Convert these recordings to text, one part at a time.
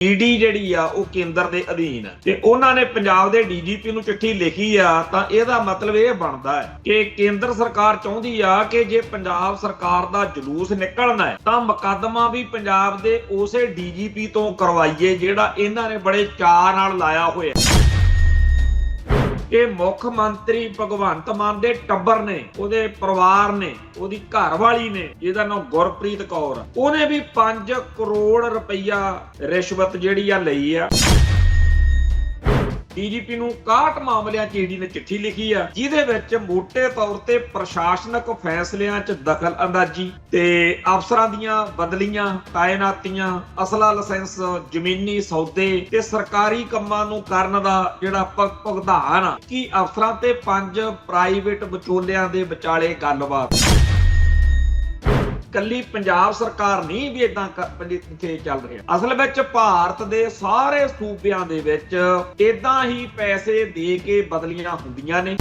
ED ਜਿਹੜੀ ਆ ਉਹ ਕੇਂਦਰ ਦੇ ਅਧੀਨ ਹੈ ਤੇ ਉਹਨਾਂ ਨੇ ਪੰਜਾਬ ਦੇ ਡੀਜੀਪੀ ਨੂੰ ਚਿੱਠੀ ਲਿਖੀ ਆ ਤਾਂ ਇਹਦਾ ਮਤਲਬ ਇਹ ਬਣਦਾ ਹੈ ਕਿ ਕੇਂਦਰ ਸਰਕਾਰ ਚਾਹੁੰਦੀ ਆ ਕਿ ਜੇ ਪੰਜਾਬ ਸਰਕਾਰ ਦਾ ਜਲੂਸ ਨਿਕਲਣਾ ਹੈ ਤਾਂ ਮੁਕੱਦਮਾ ਵੀ ਪੰਜਾਬ ਦੇ ਉਸੇ ਡੀਜੀਪੀ ਤੋਂ ਕਰਵਾਈਏ ਜਿਹੜਾ ਇਹਨਾਂ ਨੇ ਬੜੇ ਚਾਅ ਨਾਲ ਲਾਇਆ ਹੋਇਆ ਕਿ ਮੁੱਖ ਮੰਤਰੀ ਭਗਵੰਤ ਮਾਨ ਦੇ ਟੱਬਰ ਨੇ, ਉਹਦੇ ਪਰਿਵਾਰ ਨੇ, ਉਹਦੀ ਘਰਵਾਲੀ ਨੇ ਜਿਹਦਾ ਨਾਮ ਗੁਰਪ੍ਰੀਤ ਕੌਰ, ਉਹਨੇ ਵੀ 5 ਕਰੋੜ ਰੁਪਈਆ ਰਿਸ਼ਵਤ ਜਿਹੜੀ ਆ ਲਈ ਆ। ਡੀਜੀਪੀ ਨੂੰ 61 ਮਾਮਲਿਆਂ 'ਚ ਈਡੀ ਨੇ ਚਿੱਠੀ ਲਿਖੀ ਆ ਜਿਹਦੇ ਵਿੱਚ ਮੋٹے ਤੌਰ ਤੇ ਪ੍ਰਸ਼ਾਸਨਿਕ ਫੈਸਲਿਆਂ 'ਚ ਦਖਲ ਅੰਦਾਜ਼ੀ ਤੇ ਅਫਸਰਾਂ ਦੀਆਂ ਬਦਲੀਆਂ, ਤਾਇਨਾਤੀਆਂ, ਅਸਲਾ ਲਾਇਸੈਂਸ, ਜ਼ਮੀਨੀ ਸੌਦੇ ਤੇ ਸਰਕਾਰੀ ਕੰਮਾਂ ਨੂੰ ਕਰਨ ਦਾ ਜਿਹੜਾ ਭੁਗਤਾਨ ਆ ਕਿ ਅਫਸਰਾਂ ਤੇ 5 ਪ੍ਰਾਈਵੇਟ ਵਿਚੋਲਿਆਂ ਦੇ ਵਿਚਾਲੇ ਗੱਲਬਾਤ। ਕੱਲੀ ਪੰਜਾਬ ਸਰਕਾਰ ਨਹੀਂ ਵੀ ਇਦਾਂ ਇੱਥੇ ਚੱਲ ਰਿਹਾ, ਅਸਲ ਵਿੱਚ ਭਾਰਤ ਦੇ ਸਾਰੇ ਸੂਬਿਆਂ ਦੇ ਵਿੱਚ ਇਦਾਂ ਹੀ ਪੈਸੇ ਦੇ ਕੇ ਬਦਲੀਆਂ ਹੁੰਦੀਆਂ ਨੇ।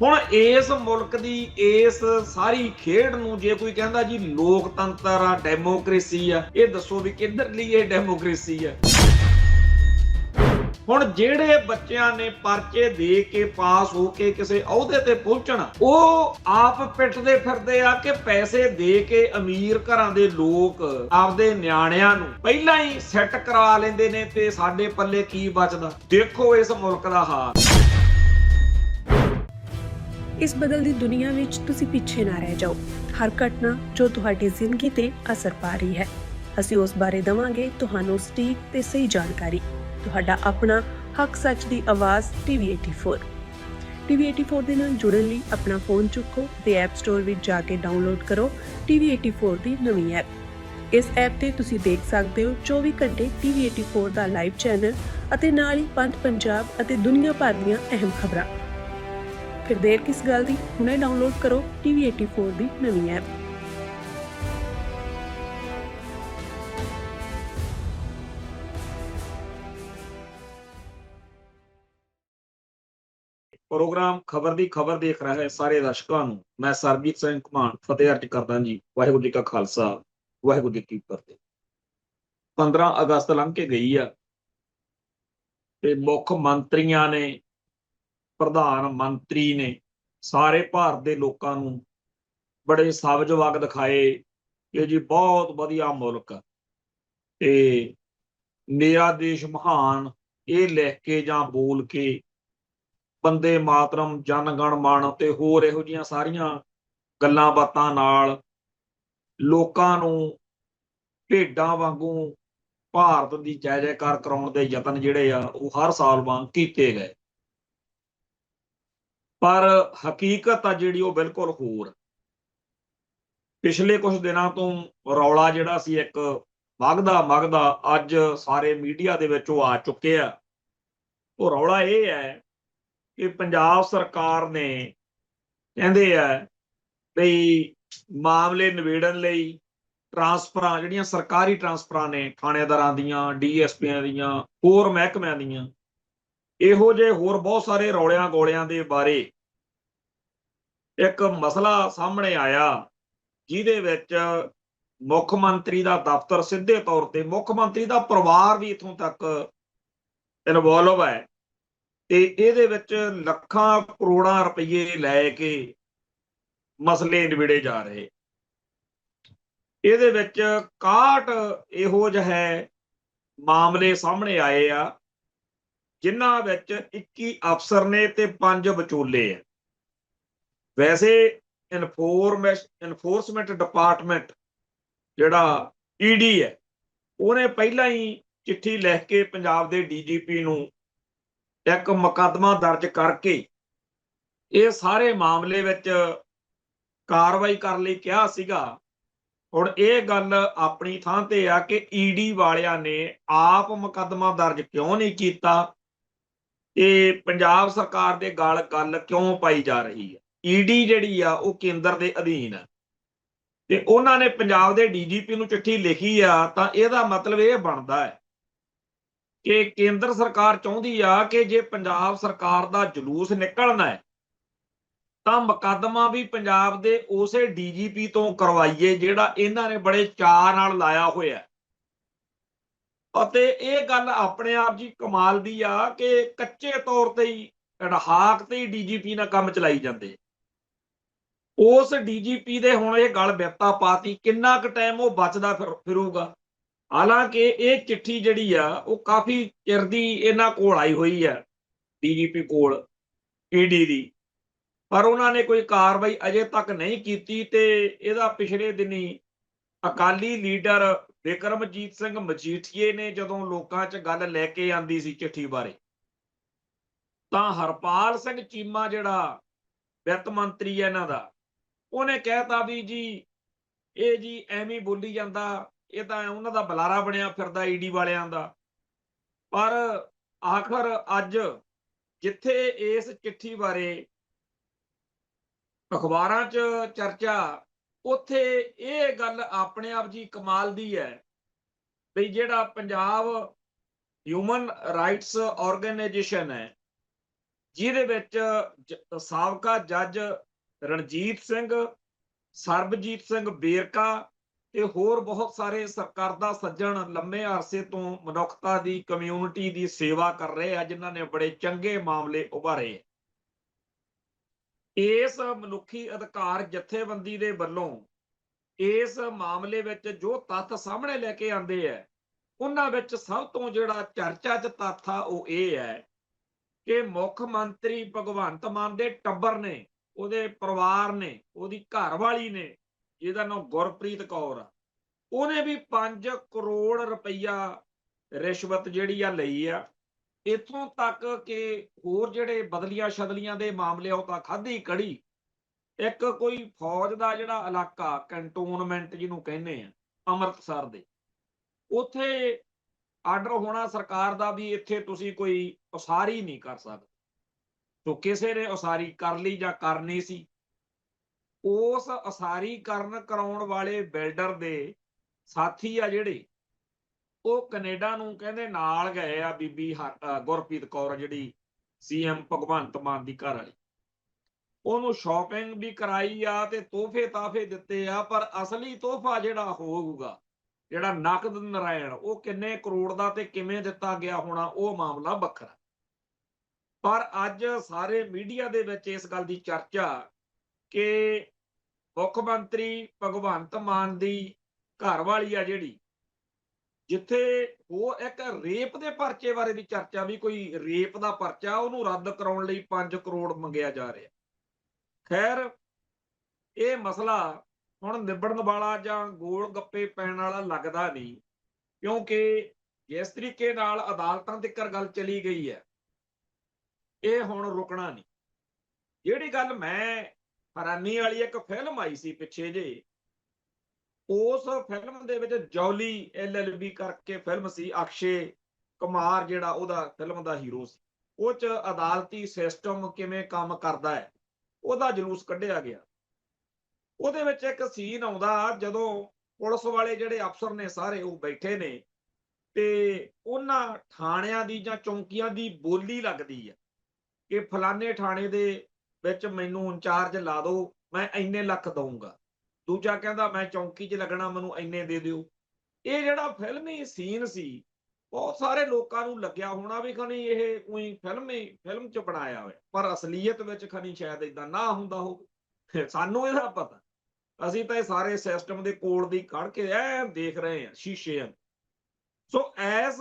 ਹੁਣ ਇਸ ਮੁਲਕ ਦੀ ਇਸ ਸਾਰੀ ਖੇਡ ਨੂੰ ਜੇ ਕੋਈ ਕਹਿੰਦਾ ਜੀ ਲੋਕਤੰਤਰ ਆ, ਡੈਮੋਕ੍ਰੇਸੀ ਆ, ਇਹ ਦੱਸੋ ਵੀ ਕਿੱਧਰ ਲਈ ਇਹ ਡੈਮੋਕ੍ਰੇਸੀ ਆ। ਹੁਣ ਜਿਹੜੇ ਬੱਚਿਆਂ ਨੇ ਪਰਚੇ ਦੇ ਕੇ ਪਾਸ ਹੋ ਕੇ ਕਿਸੇ ਅਹੁਦੇ ਤੇ ਪਹੁੰਚਣਾ, ਉਹ ਆਪ ਪਿੱਟਦੇ ਫਿਰਦੇ ਆ ਕਿ ਪੈਸੇ ਦੇ ਕੇ ਅਮੀਰ ਘਰਾਂ ਦੇ ਲੋਕ ਆਪਦੇ ਨਿਆਣਿਆਂ ਨੂੰ ਪਹਿਲਾਂ ਹੀ ਸੈੱਟ ਕਰਾ ਲੈਂਦੇ ਨੇ ਤੇ ਸਾਡੇ ਪੱਲੇ ਕੀ ਬਚਦਾ। ਦੇਖੋ ਇਸ ਮੁਲਕ ਦਾ ਹਾਲ। ਇਸ ਬਦਲਦੀ ਦੁਨੀਆ ਵਿੱਚ ਤੁਸੀਂ ਪਿੱਛੇ ਨਾ ਰਹਿ ਜਾਓ। ਹਰ ਘਟਨਾ ਜੋ ਤੁਹਾਡੀ ਜ਼ਿੰਦਗੀ ਤੇ ਅਸਰ ਪਾ ਰਹੀ ਹੈ, ਅਸੀਂ ਉਸ ਬਾਰੇ ਦਵਾਂਗੇ ਤੁਹਾਨੂੰ ਸਟੀਕ ਤੇ ਸਹੀ ਜਾਣਕਾਰੀ। ਤੁਹਾਡਾ ਆਪਣਾ ਹੱਕ ਸੱਚ ਦੀ ਆਵਾਜ਼ TV 84। TV 84 ਦੇ ਨਾਲ ਜੁੜਨ ਲਈ ਆਪਣਾ ਫੋਨ ਚੁੱਕੋ ਤੇ ਐਪ ਸਟੋਰ ਵਿੱਚ ਜਾ ਕੇ ਡਾਊਨਲੋਡ ਕਰੋ TV 84 ਦੀ ਨਵੀਂ ਐਪ। ਇਸ ਐਪ ਤੇ ਤੁਸੀਂ ਦੇਖ ਸਕਦੇ ਹੋ 24 ਘੰਟੇ TV 84 ਦਾ ਲਾਈਵ ਚੈਨਲ ਅਤੇ ਨਾਲ ਹੀ ਪੰਜ ਪੰਜਾਬ ਅਤੇ ਦੁਨੀਆ ਭਰ ਦੀਆਂ ਅਹਿਮ ਖਬਰਾਂ। ਫਿਰ ਦੇਰ ਕਿਸ ਗੱਲ ਦੀ, ਹੁਣੇ ਡਾਊਨਲੋਡ ਕਰੋ TV 84 ਦੀ ਨਵੀਂ ਐਪ। ਪ੍ਰੋਗਰਾਮ ਖਬਰ ਦੀ ਖਬਰ ਦੇਖ ਰਹੇ ਸਾਰੇ ਦਰਸ਼ਕਾਂ ਨੂੰ ਮੈਂ ਸਰਬਜੀਤ ਸਿੰਘ ਘੁਮਾਣ ਫਤਿਹ ਅਰਜ ਕਰਦਾ ਜੀ। ਵਾਹਿਗੁਰੂ ਜੀ ਕਾ ਖਾਲਸਾ, ਵਾਹਿਗੁਰੂ ਜੀ ਕੀ ਫਤਿਹ। 15 ਅਗਸਤ ਲੰਘ ਕੇ ਗਈ ਆ ਤੇ ਮੁੱਖ ਮੰਤਰੀਆਂ ਨੇ, ਪ੍ਰਧਾਨ ਮੰਤਰੀ ਨੇ ਸਾਰੇ ਭਾਰਤ ਦੇ ਲੋਕਾਂ ਨੂੰ ਬੜੇ ਸਬਜ਼ ਵਗ ਦਿਖਾਏ ਕਿ ਜੀ ਬਹੁਤ ਵਧੀਆ ਮੁਲਕ ਤੇ ਮੇਰਾ ਦੇਸ਼ ਮਹਾਨ ਇਹ ਲਿਖ ਕੇ ਜਾਂ ਬੋਲ ਕੇ ਬੰਦੇ ਮਾਤਰਮ, ਜਨ ਗਣ ਮਨ ਤੇ ਹੋਰ ਇਹੋ ਜਿਹੀਆਂ ਸਾਰੀਆਂ ਗੱਲਾਂ ਬਾਤਾਂ ਨਾਲ ਲੋਕਾਂ ਨੂੰ ਭੇਡਾਂ ਵਾਂਗੂ ਭਾਰਤ ਦੀ ਜੈ ਜੈਕਾਰ ਕਰਾਉਣ ਦੇ ਯਤਨ ਜਿਹੜੇ ਆ ਉਹ ਹਰ ਸਾਲ ਵਾਂਗ ਕੀਤੇ ਗਏ। ਪਰ ਹਕੀਕਤ ਆ ਜਿਹੜੀ ਉਹ ਬਿਲਕੁਲ ਹੋਰ। ਪਿਛਲੇ ਕੁਝ ਦਿਨਾਂ ਤੋਂ ਰੌਲਾ ਜਿਹੜਾ ਸੀ ਇੱਕ ਵਗਦਾ ਅੱਜ ਸਾਰੇ ਮੀਡੀਆ ਦੇ ਵਿੱਚ ਉਹ ਆ ਚੁੱਕਿਆ। ਉਹ ਰੌਲਾ ਇਹ ਹੈ ਕਿ ਪੰਜਾਬ ਸਰਕਾਰ ਨੇ ਕਹਿੰਦੇ ਆ ਵੀ ਮਾਮਲੇ ਨਿਬੇੜਨ ਲਈ ਟਰਾਂਸਫਰਾਂ, ਜਿਹੜੀਆਂ ਸਰਕਾਰੀ ਟਰਾਂਸਫਰਾਂ ਨੇ ਥਾਣੇਦਾਰਾਂ ਦੀਆਂ, ਡੀਐਸਪੀਆਂ ਦੀਆਂ, ਹੋਰ ਮਹਿਕਮਿਆਂ ਦੀਆਂ, ਇਹੋ ਜਿਹੇ ਹੋਰ ਬਹੁਤ ਸਾਰੇ ਰੌਲਿਆਂ ਗੋਲਿਆਂ ਦੇ ਬਾਰੇ ਇੱਕ ਮਸਲਾ ਸਾਹਮਣੇ ਆਇਆ ਜਿਹਦੇ ਵਿੱਚ ਮੁੱਖ ਮੰਤਰੀ ਦਾ ਦਫ਼ਤਰ ਸਿੱਧੇ ਤੌਰ ਤੇ, ਮੁੱਖ ਮੰਤਰੀ ਦਾ ਪਰਿਵਾਰ ਵੀ ਇੱਥੋਂ ਤੱਕ ਇਨਵੋਲਵ ਹੈ ਤੇ ਇਹਦੇ ਵਿੱਚ ਲੱਖਾਂ ਕਰੋੜਾਂ ਰੁਪਏ ਲੈ ਕੇ ਮਸਲੇ ਨਿਬੇੜੇ ਜਾ ਰਹੇ। ਇਹਦੇ ਵਿੱਚ 61 ਇਹੋ ਜਿਹੇ ਮਾਮਲੇ ਸਾਹਮਣੇ ਆਏ ਆ ਜਿਨ੍ਹਾਂ ਵਿੱਚ 21 ਅਫਸਰ ਨੇ ਤੇ 5 ਵਿਚੋਲੇ ਆ। ਵੈਸੇ ਇਨਫੋਰਸਮੈਂਟ ਡਿਪਾਰਟਮੈਂਟ ਜਿਹੜਾ ਈਡੀ ਹੈ, ਉਹਨੇ ਪਹਿਲਾਂ ਹੀ ਚਿੱਠੀ ਲਿਖ ਕੇ ਪੰਜਾਬ ਦੇ ਡੀਜੀਪੀ ਨੂੰ ਇੱਕ ਮੁਕੱਦਮਾ ਦਰਜ ਕਰਕੇ ਇਹ ਸਾਰੇ ਮਾਮਲੇ ਵਿੱਚ ਕਾਰਵਾਈ ਕਰਨ ਲਈ ਕਿਹਾ ਸੀਗਾ। ਹੁਣ ਇਹ ਗੱਲ ਆਪਣੀ ਥਾਂ ਤੇ ਆ ਕਿ ਈਡੀ ਵਾਲਿਆਂ ਨੇ ਆਪ ਮੁਕੱਦਮਾ ਦਰਜ ਕਿਉਂ ਨਹੀਂ ਕੀਤਾ, ਇਹ ਪੰਜਾਬ ਸਰਕਾਰ ਦੇ ਗੱਲ ਕਿਉਂ ਪਾਈ ਜਾ ਰਹੀ ਹੈ। ਈਡੀ ਜਿਹੜੀ ਆ ਉਹ ਕੇਂਦਰ ਦੇ ਅਧੀਨ ਹੈ ਤੇ ਉਹਨਾਂ ਨੇ ਪੰਜਾਬ ਦੇ ਡੀਜੀਪੀ ਨੂੰ ਚਿੱਠੀ ਲਿਖੀ ਆ ਤਾਂ ਇਹਦਾ ਮਤਲਬ ਇਹ ਬਣਦਾ ਹੈ ਕਿ ਕੇਂਦਰ ਸਰਕਾਰ ਚਾਹੁੰਦੀ ਆ ਕਿ ਜੇ ਪੰਜਾਬ ਸਰਕਾਰ ਦਾ ਜਲੂਸ ਨਿਕਲਣਾ ਹੈ ਤਾਂ ਮੁਕੱਦਮਾ ਵੀ ਪੰਜਾਬ ਦੇ ਉਸੇ ਡੀਜੀਪੀ ਤੋਂ ਕਰਵਾਈਏ ਜਿਹੜਾ ਇਹਨਾਂ ਨੇ ਬੜੇ ਚਾਅ ਨਾਲ ਲਾਇਆ ਹੋਇਆ। ਅਤੇ ਇਹ ਗੱਲ ਆਪਣੇ ਆਪ ਜੀ ਕਮਾਲ ਦੀ ਆ ਕਿ ਕੱਚੇ ਤੌਰ ਤੇ ਹੀ ਅੜਹਾਕ ਤੇ ਹੀ ਡੀਜੀਪੀ ਨਾਲ ਕੰਮ ਚਲਾਈ ਜਾਂਦੇ। ਉਸ ਡੀਜੀਪੀ ਦੇ ਹੁਣ ਇਹ ਗੱਲ ਬਿਪਤਾ ਪਾਤੀ, ਕਿੰਨਾ ਕੁ ਟਾਈਮ ਉਹ ਬਚਦਾ ਫਿਰੂਗਾ। ਹਾਲਾਂਕਿ ਇਹ ਚਿੱਠੀ ਜਿਹੜੀ ਆ ਉਹ ਕਾਫੀ ਚਿਰ ਦੀ ਇਹਨਾਂ ਕੋਲ ਆਈ ਹੋਈ ਆ, ਡੀਜੀਪੀ ਕੋਲ, ਈਡੀ ਦੀ, ਪਰ ਉਹਨਾਂ ਨੇ ਕੋਈ ਕਾਰਵਾਈ ਅਜੇ ਤੱਕ ਨਹੀਂ ਕੀਤੀ। ਤੇ ਇਹਦਾ ਪਿਛਲੇ ਦਿਨੀ ਅਕਾਲੀ ਲੀਡਰ ਬਿਕਰਮਜੀਤ ਸਿੰਘ ਮਜੀਠੀਏ ਨੇ ਜਦੋਂ ਲੋਕਾਂ 'ਚ ਗੱਲ ਲੈ ਕੇ ਆਂਦੀ ਸੀ ਚਿੱਠੀ ਬਾਰੇ, ਤਾਂ ਹਰਪਾਲ ਸਿੰਘ ਚੀਮਾ ਜਿਹੜਾ ਵਿੱਤ ਮੰਤਰੀ ਹੈ ਇਹਨਾਂ ਦਾ, ਉਹਨੇ ਕਹਿਤਾ ਵੀ ਜੀ ਇਹ ਜੀ ਐਵੇਂ ਬੋਲੀ ਜਾਂਦਾ, ਇਹ ਤਾਂ ਉਹਨਾਂ ਦਾ ਬੁਲਾਰਾ ਬਣਿਆ ਫਿਰਦਾ ਈਡੀ ਵਾਲਿਆਂ ਦਾ। ਪਰ ਆਖਰ ਅੱਜ ਜਿੱਥੇ ਇਸ ਚਿੱਠੀ ਬਾਰੇ ਅਖਬਾਰਾਂ 'ਚ ਚਰਚਾ, ਉੱਥੇ ਇਹ ਗੱਲ ਆਪਣੇ ਆਪ ਜੀ ਕਮਾਲ ਦੀ ਹੈ ਵੀ ਜਿਹੜਾ ਪੰਜਾਬ ਹਿਊਮਨ ਰਾਈਟਸ ਆਰਗੇਨਾਈਜੇਸ਼ਨ ਹੈ, ਜਿਹਦੇ ਵਿੱਚ ਸਾਬਕਾ ਜੱਜ ਰਣਜੀਤ ਸਿੰਘ, ਸਰਬਜੀਤ ਸਿੰਘ ਵੇਰਕਾ ਤੇ ਹੋਰ ਬਹੁਤ ਸਾਰੇ ਸਰਕਰਦਾ ਸੱਜਣ ਲੰਮੇ ਅਰਸੇ ਤੋਂ ਮਨੁੱਖਤਾ ਦੀ ਕਮਿਊਨਿਟੀ ਦੀ ਸੇਵਾ ਕਰ ਰਹੇ ਆ, ਜਿਨ੍ਹਾਂ ਨੇ ਬੜੇ ਚੰਗੇ ਮਾਮਲੇ ਉਭਾਰੇ। ਇਸ ਮਨੁੱਖੀ ਅਧਿਕਾਰ ਜਥੇਬੰਦੀ ਦੇ ਵੱਲੋਂ ਇਸ ਮਾਮਲੇ ਵਿੱਚ ਜੋ ਤੱਥ ਸਾਹਮਣੇ ਲੈ ਕੇ ਆਂਦੇ ਆ, ਉਹਨਾਂ ਵਿੱਚ ਸਭ ਤੋਂ ਜਿਹੜਾ ਚਰਚਾ 'ਚ ਤੱਥ ਆ ਉਹ ਇਹ ਹੈ ਕਿ ਮੁੱਖ ਮੰਤਰੀ ਭਗਵੰਤ ਮਾਨ ਦੇ ਟੱਬਰ ਨੇ, ਉਹਦੇ ਪਰਿਵਾਰ ਨੇ, ਉਹਦੀ ਘਰਵਾਲੀ ਨੇ, ਜਿਹਦਾ ਨਾਮ ਗੁਰਪ੍ਰੀਤ ਕੌਰ ਆ, ਉਹਨੇ ਵੀ 5 ਕਰੋੜ ਰੁਪਈਆ ਰਿਸ਼ਵਤ ਜਿਹੜੀ ਆ ਲਈ ਆ। ਇੱਥੋਂ ਤੱਕ ਕਿ ਹੋਰ ਜਿਹੜੇ ਬਦਲੀਆਂ ਸ਼ਦਲੀਆਂ ਦੇ ਮਾਮਲੇ ਉਹ ਤਾਂ ਖਾਧੀ ਕੜੀ। ਇੱਕ ਕੋਈ ਫੌਜ ਦਾ ਜਿਹੜਾ ਇਲਾਕਾ ਕੰਟੋਨਮੈਂਟ ਜਿਹਨੂੰ ਕਹਿੰਦੇ ਆ ਅੰਮ੍ਰਿਤਸਰ ਦੇ, ਉੱਥੇ ਆਰਡਰ ਹੋਣਾ ਸਰਕਾਰ ਦਾ ਵੀ ਇੱਥੇ ਤੁਸੀਂ ਕੋਈ ਉਸਾਰੀ ਨਹੀਂ ਕਰ ਸਕਦੇ। ਤੋ ਕਿਸੇ ਨੇ ਉਸਾਰੀ ਕਰ ਲਈ ਜਾਂ ਕਰਨੀ ਸੀ, ਉਸ ਉਸਾਰੀ ਕਰਾਉਣ ਵਾਲੇ ਬਿਲਡਰ ਦੇ ਸਾਥੀ ਆ ਜਿਹੜੇ, ਉਹ ਕੈਨੇਡਾ ਨੂੰ ਕਹਿੰਦੇ ਨਾਲ ਗਏ ਆ ਬੀਬੀ ਗੁਰਪ੍ਰੀਤ ਕੌਰ, ਜਿਹੜੀ ਸੀਐਮ ਭਗਵੰਤ ਮਾਨ ਦੀ ਘਰ ਵਾਲੀ, ਉਹਨੂੰ ਸ਼ਾਪਿੰਗ ਵੀ ਕਰਾਈ ਆ ਤੇ ਤੋਹਫੇ ਤਾਹਫੇ ਦਿੱਤੇ ਆ। ਪਰ ਅਸਲੀ ਤੋਹਫਾ ਜਿਹੜਾ ਹੋਊਗਾ, ਜਿਹੜਾ ਨਕਦ ਨਾਰਾਇਣ, ਉਹ ਕਿੰਨੇ ਕਰੋੜ ਦਾ ਤੇ ਕਿਵੇਂ ਦਿੱਤਾ ਗਿਆ ਹੋਣਾ, ਉਹ ਮਾਮਲਾ ਵੱਖਰਾ। ਪਰ ਅੱਜ ਸਾਰੇ ਮੀਡੀਆ ਦੇ ਵਿੱਚ ਇਸ ਗੱਲ ਦੀ ਚਰਚਾ ਕਿ ਮੁੱਖ ਮੰਤਰੀ ਭਗਵੰਤ ਮਾਨ ਦੀ ਘਰਵਾਲੀ ਆ ਜਿਹੜੀ, ਜਿੱਥੇ ਉਹ ਇੱਕ ਰੇਪ ਦੇ ਪਰਚੇ ਬਾਰੇ ਵੀ ਚਰਚਾ ਵੀ ਕੋਈ ਰੇਪ ਦਾ ਪਰਚਾ, ਉਹਨੂੰ ਰੱਦ ਕਰਾਉਣ ਲਈ 5 ਕਰੋੜ ਮੰਗਿਆ ਜਾ ਰਿਹਾ। ਖੈਰ, ਇਹ ਮਸਲਾ ਹੁਣ ਨਿਬੜਨ ਵਾਲਾ ਜਾਂ ਗੋਲ ਗੱਪੇ ਪੈਣ ਵਾਲਾ ਲੱਗਦਾ ਨਹੀਂ, ਕਿਉਂਕਿ ਜਿਸ ਤਰੀਕੇ ਨਾਲ ਅਦਾਲਤਾਂ ਤੱਕ ਗੱਲ ਚਲੀ ਗਈ ਹੈ, ਇਹ ਹੁਣ ਰੁਕਣਾ ਨਹੀਂ। ਜਿਹੜੀ ਗੱਲ ਮੈਂ ਹੈਰਾਨੀ ਵਾਲੀ, ਇੱਕ ਫਿਲਮ ਆਈ ਸੀ ਪਿੱਛੇ ਜੇ, ਉਸ ਫਿਲਮ ਦੇ ਵਿੱਚ ਜੌਲੀ LLB ਕਰਕੇ ਫਿਲਮ ਸੀ, ਅਕਸ਼ੇ ਕੁਮਾਰ ਜਿਹੜਾ ਉਹਦਾ ਫਿਲਮ ਦਾ ਹੀਰੋ ਸੀ, ਉਹ 'ਚ ਅਦਾਲਤੀ ਸਿਸਟਮ ਕਿਵੇਂ ਕੰਮ ਕਰਦਾ ਹੈ ਉਹਦਾ ਜਲੂਸ ਕੱਢਿਆ ਗਿਆ। ਉਹਦੇ ਵਿੱਚ ਇੱਕ ਸੀਨ ਆਉਂਦਾ ਜਦੋਂ ਪੁਲਿਸ ਵਾਲੇ ਜਿਹੜੇ ਅਫਸਰ ਨੇ ਸਾਰੇ ਉਹ ਬੈਠੇ ਨੇ ਤੇ ਉਹਨਾਂ ਥਾਣਿਆਂ ਦੀ ਜਾਂ ਚੌਂਕੀਆਂ ਦੀ ਬੋਲੀ ਲੱਗਦੀ ਆ ਕਿ ਫਲਾਣੇ ਥਾਣੇ ਦੇ ਵਿੱਚ ਮੈਨੂੰ ਇੰਚਾਰਜ ਲਾ ਦਿਓ, ਮੈਂ ਇੰਨੇ ਲੱਖ ਦਊਂਗਾ। ਦੂਜਾ ਕਹਿੰਦਾ ਮੈਂ ਚੌਂਕੀ 'ਚ ਲੱਗਣਾ, ਮੈਨੂੰ ਇੰਨੇ ਦੇ ਦਿਓ। ਇਹ ਜਿਹੜਾ ਫਿਲਮੀ ਸੀਨ ਸੀ, ਬਹੁਤ ਸਾਰੇ ਲੋਕਾਂ ਨੂੰ ਲੱਗਿਆ ਹੋਣਾ ਵੀ ਖਨੀ ਇਹ ਕੋਈ ਫਿਲਮ 'ਚ ਬਣਾਇਆ ਹੋਇਆ, ਪਰ ਅਸਲੀਅਤ ਵਿੱਚ ਖਨੀ ਸ਼ਾਇਦ ਏਦਾਂ ਨਾ ਹੁੰਦਾ ਹੋਵੇ। ਸਾਨੂੰ ਇਹਦਾ ਪਤਾ, ਅਸੀਂ ਤਾਂ ਇਹ ਸਾਰੇ ਸਿਸਟਮ ਦੇ ਕੋਲ ਦੀ ਕੱਢ ਕੇ ਐ ਦੇਖ ਰਹੇ ਹਾਂ ਸ਼ੀਸ਼ੇ। ਸੋ ਐਸ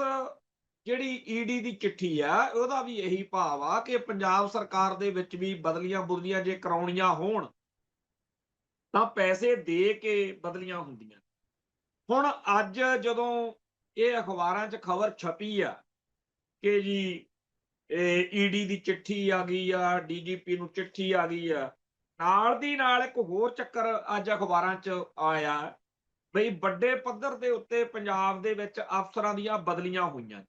ਜਿਹੜੀ ਈਡੀ ਦੀ ਚਿੱਠੀ ਆ, ਉਹਦਾ ਵੀ ਇਹੀ ਭਾਵ ਆ ਕਿ ਪੰਜਾਬ ਸਰਕਾਰ ਦੇ ਵਿੱਚ ਵੀ ਬਦਲੀਆਂ ਜੇ ਕਰਾਉਣੀਆਂ ਹੋਣ ਤਾਂ ਪੈਸੇ ਦੇ ਕੇ ਬਦਲੀਆਂ ਹੁੰਦੀਆਂ। ਹੁਣ ਅੱਜ ਜਦੋਂ ਇਹ ਅਖਬਾਰਾਂ 'ਚ ਖਬਰ ਛਪੀ ਆ ਕਿ ਜੀ ਈਡੀ ਦੀ ਚਿੱਠੀ ਆ ਗਈ ਆ, ਡੀਜੀਪੀ ਨੂੰ ਚਿੱਠੀ ਆ ਗਈ ਆ, ਨਾਲ ਦੀ ਨਾਲ ਇੱਕ ਹੋਰ ਚੱਕਰ ਅੱਜ ਅਖਬਾਰਾਂ 'ਚ ਆਇਆ ਬਈ ਵੱਡੇ ਪੱਧਰ ਦੇ ਉੱਤੇ ਪੰਜਾਬ ਦੇ ਵਿੱਚ ਅਫਸਰਾਂ ਦੀਆਂ ਬਦਲੀਆਂ ਹੋਈਆਂ।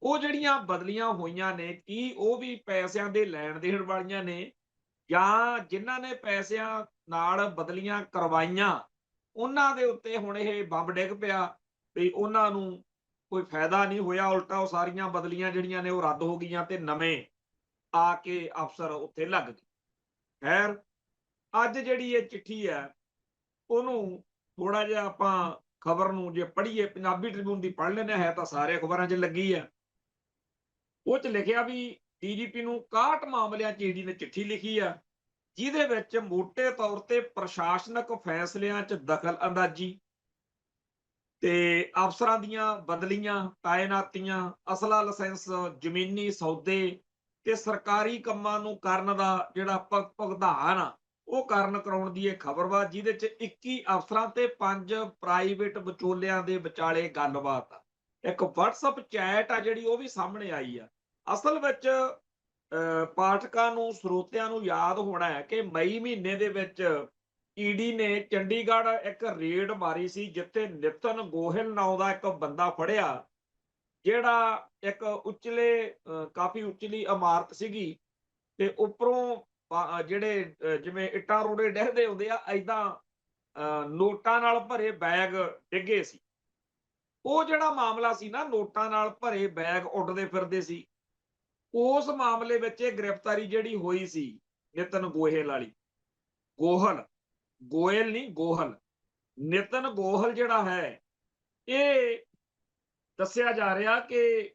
ਉਹ ਜਿਹੜੀਆਂ ਬਦਲੀਆਂ ਹੋਈਆਂ ਨੇ, ਕੀ ਉਹ ਵੀ ਪੈਸਿਆਂ ਦੇ ਲੈਣ ਦੇਣ ਵਾਲੀਆਂ ਨੇ, ਜਾਂ ਜਿਨ੍ਹਾਂ ਨੇ ਪੈਸਿਆਂ ਨਾਲ ਬਦਲੀਆਂ ਕਰਵਾਈਆਂ ਉਹਨਾਂ ਦੇ ਉੱਤੇ ਹੁਣ ਇਹ ਬੰਬ ਡਿੱਗ ਪਿਆ ਵੀ ਉਹਨਾਂ ਨੂੰ ਕੋਈ ਫਾਇਦਾ ਨਹੀਂ ਹੋਇਆ, ਉਲਟਾ ਉਹ ਸਾਰੀਆਂ ਬਦਲੀਆਂ ਜਿਹੜੀਆਂ ਨੇ ਉਹ ਰੱਦ ਹੋ ਗਈਆਂ ਤੇ ਨਵੇਂ ਆ ਕੇ ਅਫਸਰ ਉੱਥੇ ਲੱਗ ਗਏ। ਖੈਰ, ਅੱਜ ਜਿਹੜੀ ਇਹ ਚਿੱਠੀ ਹੈ ਉਹਨੂੰ ਥੋੜਾ ਜਿਹਾ ਆਪਾਂ ਖਬਰ ਨੂੰ ਜੇ ਪੜ੍ਹੀਏ, ਪੰਜਾਬੀ ਟ੍ਰਿਬਿਊਨ ਦੀ ਪੜ੍ਹ ਲੈਂਦੇ, ਹੈ ਤਾਂ ਸਾਰੇ ਅਖਬਾਰਾਂ 'ਚ ਲੱਗੀ ਆ। ਉਹ 'ਚ ਲਿਖਿਆ ਵੀ ਡੀਜੀਪੀ ਨੂੰ 61 ਮਾਮਲਿਆਂ 'ਚ ਈਡੀ ਨੇ ਚਿੱਠੀ ਲਿਖੀ ਆ, ਜਿਹਦੇ ਵਿੱਚ ਮੋਟੇ ਤੌਰ ਤੇ ਪ੍ਰਸ਼ਾਸਨਿਕ ਫੈਸਲਿਆਂ 'ਚ ਦਖਲ ਅੰਦਾਜ਼ੀ ਤੇ ਅਫਸਰਾਂ ਦੀਆਂ ਬਦਲੀਆਂ, ਤਾਇਨਾਤੀਆਂ, ਅਸਲਾ ਲਾਇਸੈਂਸ, ਜ਼ਮੀਨੀ ਸੌਦੇ ਤੇ ਸਰਕਾਰੀ ਕੰਮਾਂ ਨੂੰ ਕਰਨ ਦਾ ਜਿਹੜਾ ਭੁਗਤਾਨ ਆ ਉਹ ਕਰਾਉਣ ਦੀ ਇਹ ਖਬਰ ਵਾ, ਜਿਹਦੇ 'ਚ 21 ਅਫਸਰਾਂ ਤੇ 5 ਪ੍ਰਾਈਵੇਟ ਵਿਚੋਲਿਆਂ ਦੇ ਵਿਚਾਲੇ ਗੱਲਬਾਤ ਆ। ਇੱਕ WhatsApp ਚੈਟ ਆ ਜਿਹੜੀ, ਉਹ ਵੀ ਸਾਹਮਣੇ ਆਈ ਆ। ਅਸਲ ਵਿੱਚ ਪਾਠਕਾਂ ਨੂੰ, ਸਰੋਤਿਆਂ ਨੂੰ ਯਾਦ ਹੋਣਾ ਹੈ ਕਿ ਮਈ ਮਹੀਨੇ ਦੇ ਵਿੱਚ ਈਡੀ ਨੇ ਚੰਡੀਗੜ੍ਹ ਇੱਕ ਰੇਡ ਮਾਰੀ ਸੀ, ਜਿੱਥੇ ਨਿਤਨ ਗੋਹਿਲ ਨਾਂ ਦਾ ਇੱਕ ਬੰਦਾ ਫੜਿਆ, ਜਿਹੜਾ ਇੱਕ ਕਾਫੀ ਉਚਲੀ ਇਮਾਰਤ ਸੀਗੀ ਤੇ ਉੱਪਰੋਂ ਜਿਹੜੇ ਜਿਵੇਂ ਇੱਟਾਂ ਰੋੜੇ ਡਹਿਦੇ ਹੁੰਦੇ ਆ, ਏਦਾਂ ਨੋਟਾਂ ਨਾਲ ਭਰੇ ਬੈਗ ਡਿੱਗੇ ਸੀ। ਉਹ ਜਿਹੜਾ ਮਾਮਲਾ ਸੀ ਨਾ, ਨੋਟਾਂ ਨਾਲ ਭਰੇ ਬੈਗ ਉੱਡਦੇ ਫਿਰਦੇ ਸੀ, ਉਸ ਮਾਮਲੇ ਵਿੱਚ ਇਹ ਗ੍ਰਿਫਤਾਰੀ ਜਿਹੜੀ ਹੋਈ ਸੀ ਨਿਤਨ ਗੋਹਿਲ ਵਾਲੀ, ਗੋਇਲ ਨਹੀਂ ਗੋਹਲ, ਨਿਤਨ ਗੋਹਲ ਜਿਹੜਾ ਹੈ, ਇਹ ਦੱਸਿਆ ਜਾ ਰਿਹਾ ਕਿ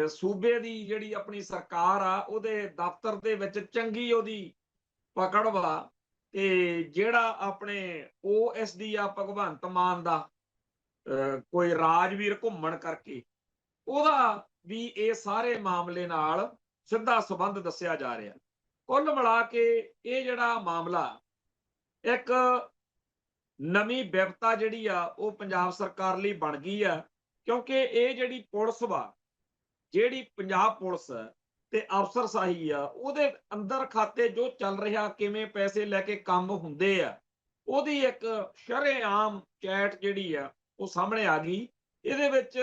ਸੂਬੇ ਦੀ ਜਿਹੜੀ ਆਪਣੀ ਸਰਕਾਰ ਆ, ਉਹਦੇ ਦਫ਼ਤਰ ਦੇ ਵਿੱਚ ਚੰਗੀ ਉਹਦੀ ਪਕੜ ਵਾ, ਤੇ ਜਿਹੜਾ ਆਪਣੇ OSD ਆ ਭਗਵੰਤ ਮਾਨ ਦਾ ਕੋਈ ਰਾਜਵੀਰ ਘੁੰਮਣ ਕਰਕੇ, ਉਹਦਾ ਵੀ ਇਹ ਸਾਰੇ ਮਾਮਲੇ ਨਾਲ ਸਿੱਧਾ ਸੰਬੰਧ ਦੱਸਿਆ ਜਾ ਰਿਹਾ। ਕੁੱਲ ਮਿਲਾ ਕੇ ਇਹ ਜਿਹੜਾ ਮਾਮਲਾ ਇੱਕ ਨਵੀਂ ਵਿਪਤਾ ਜਿਹੜੀ ਆ ਉਹ ਪੰਜਾਬ ਸਰਕਾਰ ਲਈ ਬਣ ਗਈ ਆ, ਕਿਉਂਕਿ ਇਹ ਜਿਹੜੀ ਪੁਲਿਸ ਵਾ, ਜਿਹੜੀ ਪੰਜਾਬ ਪੁਲਿਸ ਤੇ ਅਫਸਰਸ਼ਾਹੀ ਆ, ਉਹਦੇ ਅੰਦਰ ਖਾਤੇ ਜੋ ਚੱਲ ਰਿਹਾ, ਕਿਵੇਂ ਪੈਸੇ ਲੈ ਕੇ ਕੰਮ ਹੁੰਦੇ ਆ, ਉਹਦੀ ਇੱਕ ਸ਼ਰੇਆਮ ਚੈਟ ਜਿਹੜੀ ਆ ਉਹ ਸਾਹਮਣੇ ਆ ਗਈ। ਇਹਦੇ ਵਿੱਚ